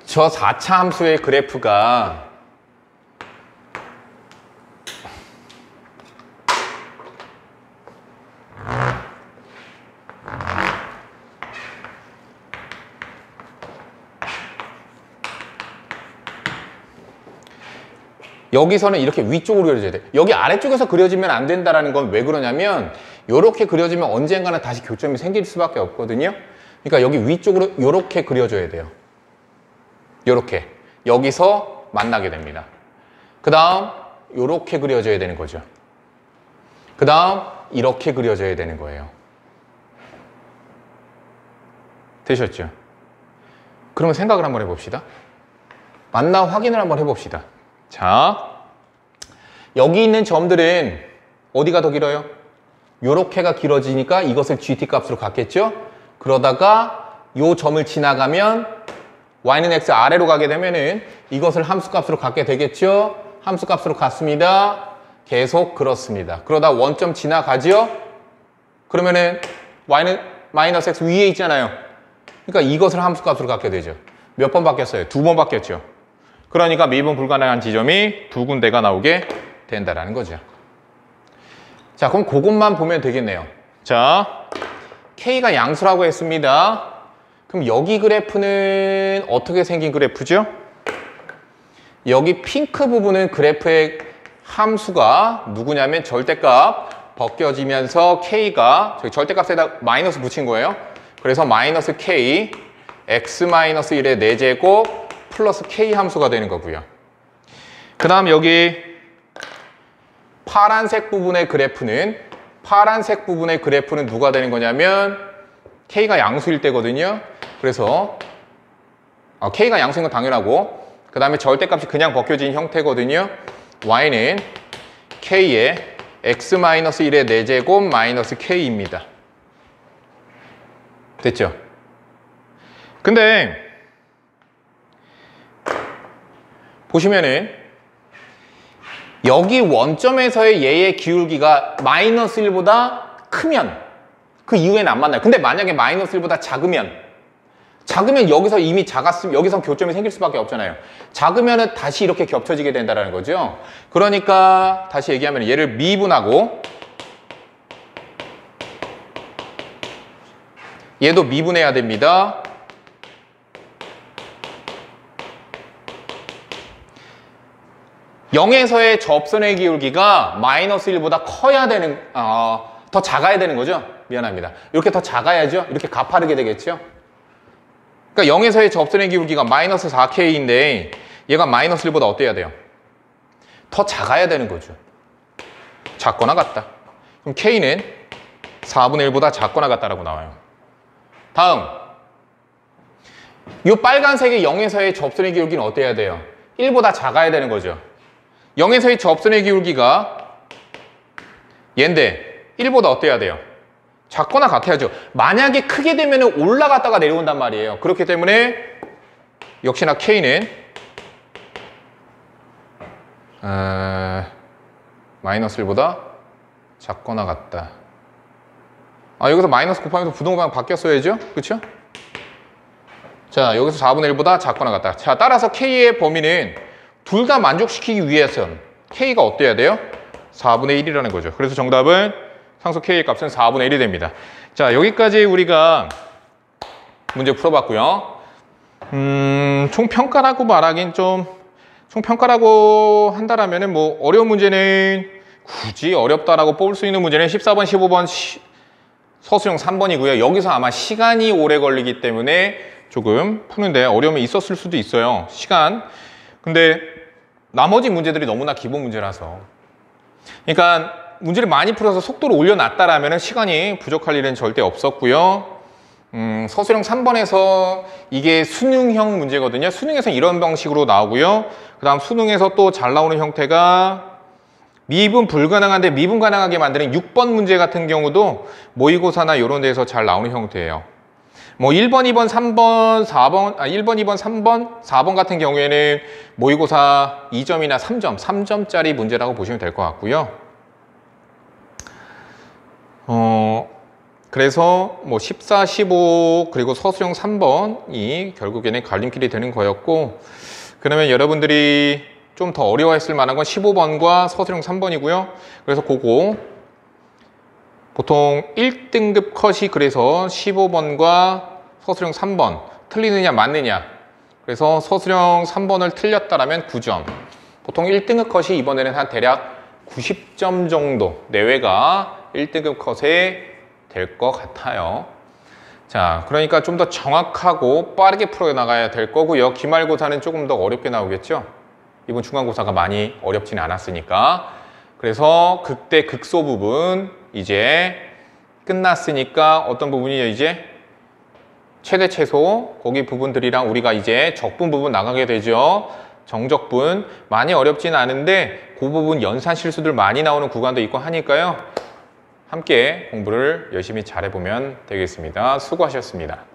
저 4차 함수의 그래프가 여기서는 이렇게 위쪽으로 그려져야 돼. 여기 아래쪽에서 그려지면 안 된다는 건 왜 그러냐면 이렇게 그려지면 언젠가는 다시 교점이 생길 수밖에 없거든요. 그러니까 여기 위쪽으로 이렇게 그려줘야 돼요. 이렇게 여기서 만나게 됩니다. 그 다음 이렇게 그려져야 되는 거죠. 그 다음 이렇게 그려져야 되는 거예요. 되셨죠? 그러면 생각을 한번 해봅시다. 만나 확인을 한번 해봅시다. 자, 여기 있는 점들은 어디가 더 길어요? 요렇게가 길어지니까 이것을 gt 값으로 갖겠죠? 그러다가 요 점을 지나가면 y는 x 아래로 가게 되면은 이것을 함수 값으로 갖게 되겠죠? 함수 값으로 갖습니다. 계속 그렇습니다. 그러다 원점 지나가죠? 그러면은 y는 마이너스 x 위에 있잖아요. 그러니까 이것을 함수 값으로 갖게 되죠. 몇 번 바뀌었어요? 2번 바뀌었죠. 그러니까 미분 불가능한 지점이 2군데가 나오게 된다라는 거죠. 자, 그럼 그것만 보면 되겠네요. 자, K가 양수라고 했습니다. 그럼 여기 그래프는 어떻게 생긴 그래프죠? 여기 핑크 부분은 그래프의 함수가 누구냐면 절대값 벗겨지면서 K가 저기 절대값에다 마이너스 붙인 거예요. 그래서 마이너스 K x-1의 4제곱 플러스 K 함수가 되는 거고요. 그 다음 여기 파란색 부분의 그래프는 누가 되는 거냐면 K가 양수일 때거든요. 그래서 K가 양수인 건 당연하고 그 다음에 절대값이 그냥 벗겨진 형태거든요. Y는 K의 x-1의 4제곱 마이너스 K입니다. 됐죠? 근데 보시면은 여기 원점에서의 얘의 기울기가 마이너스 1보다 크면 그 이후에는 안 만나요. 근데 만약에 마이너스 1보다 작으면 여기서 이미 작았으면 여기서 교점이 생길 수밖에 없잖아요. 작으면은 다시 이렇게 겹쳐지게 된다는 거죠. 그러니까 다시 얘기하면 얘를 미분하고 얘도 미분해야 됩니다. (0에서의) 접선의 기울기가 마이너스 1보다 커야 되는, 더 작아야 되는 거죠. 미안합니다. 이렇게 더 작아야죠. 이렇게 가파르게 되겠죠. 그러니까 0에서의 접선의 기울기가 마이너스 4K인데 얘가 마이너스 1보다 어때야 돼요? 더 작아야 되는 거죠. 작거나 같다. 그럼 K는 4분의 1보다 작거나 같다라고 나와요. 다음, 이 빨간색의 0에서의 접선의 기울기는 어때야 돼요? 1보다 작아야 되는 거죠. 0에서의 접선의 기울기가 얘인데 1보다 어때야 돼요? 작거나 같아야죠. 만약에 크게 되면 올라갔다가 내려온단 말이에요. 그렇기 때문에 역시나 K는 마이너스 1보다 작거나 같다. 여기서 마이너스 곱하면서 부동방 바뀌었어야죠. 그렇죠? 자, 여기서 4분의 1보다 작거나 같다. 자, 따라서 K의 범위는 둘 다 만족시키기 위해선 K가 어때야 돼요? 4분의 1이라는 거죠. 그래서 정답은 상수 K의 값은 4분의 1이 됩니다. 자, 여기까지 우리가 문제 풀어봤고요. 총평가라고 말하긴 좀, 총평가라고 한다라면은 뭐 어려운 문제는 굳이 어렵다라고 뽑을 수 있는 문제는 14번, 15번 서술형 3번이고요. 여기서 아마 시간이 오래 걸리기 때문에 조금 푸는데 어려움이 있었을 수도 있어요. 시간. 근데 나머지 문제들이 너무나 기본 문제라서. 그러니까 문제를 많이 풀어서 속도를 올려놨다라면 시간이 부족할 일은 절대 없었고요. 서술형 3번에서 이게 수능형 문제거든요. 수능에서 이런 방식으로 나오고요. 그 다음 수능에서 또 잘 나오는 형태가 미분 불가능한데 미분 가능하게 만드는 6번 문제 같은 경우도 모의고사나 이런 데서 잘 나오는 형태예요. 뭐 1번, 2번, 3번, 4번, 1번, 2번, 3번, 4번 같은 경우에는 모의고사 2점이나 3점짜리 문제라고 보시면 될 것 같고요. 그래서 뭐 14, 15 그리고 서술형 3번이 결국에는 갈림길이 되는 거였고, 그러면 여러분들이 좀 더 어려워했을 만한 건 15번과 서술형 3번이고요. 그래서 그거 보통 1등급 컷이 그래서 15번과 서술형 3번 틀리느냐 맞느냐. 그래서 서술형 3번을 틀렸다라면 9점. 보통 1등급 컷이 이번에는 한 대략 90점 정도 내외가 1등급 컷에 될 것 같아요. 자, 그러니까 좀 더 정확하고 빠르게 풀어나가야 될 거고요. 기말고사는 조금 더 어렵게 나오겠죠? 이번 중간고사가 많이 어렵진 않았으니까. 그래서 극대 극소 부분 이제 끝났으니까 어떤 부분이요? 이제 최대 최소 거기 부분들이랑 우리가 이제 적분 부분 나가게 되죠. 정적분 많이 어렵진 않은데 그 부분 연산 실수들 많이 나오는 구간도 있고 하니까요. 함께 공부를 열심히 잘해보면 되겠습니다. 수고하셨습니다.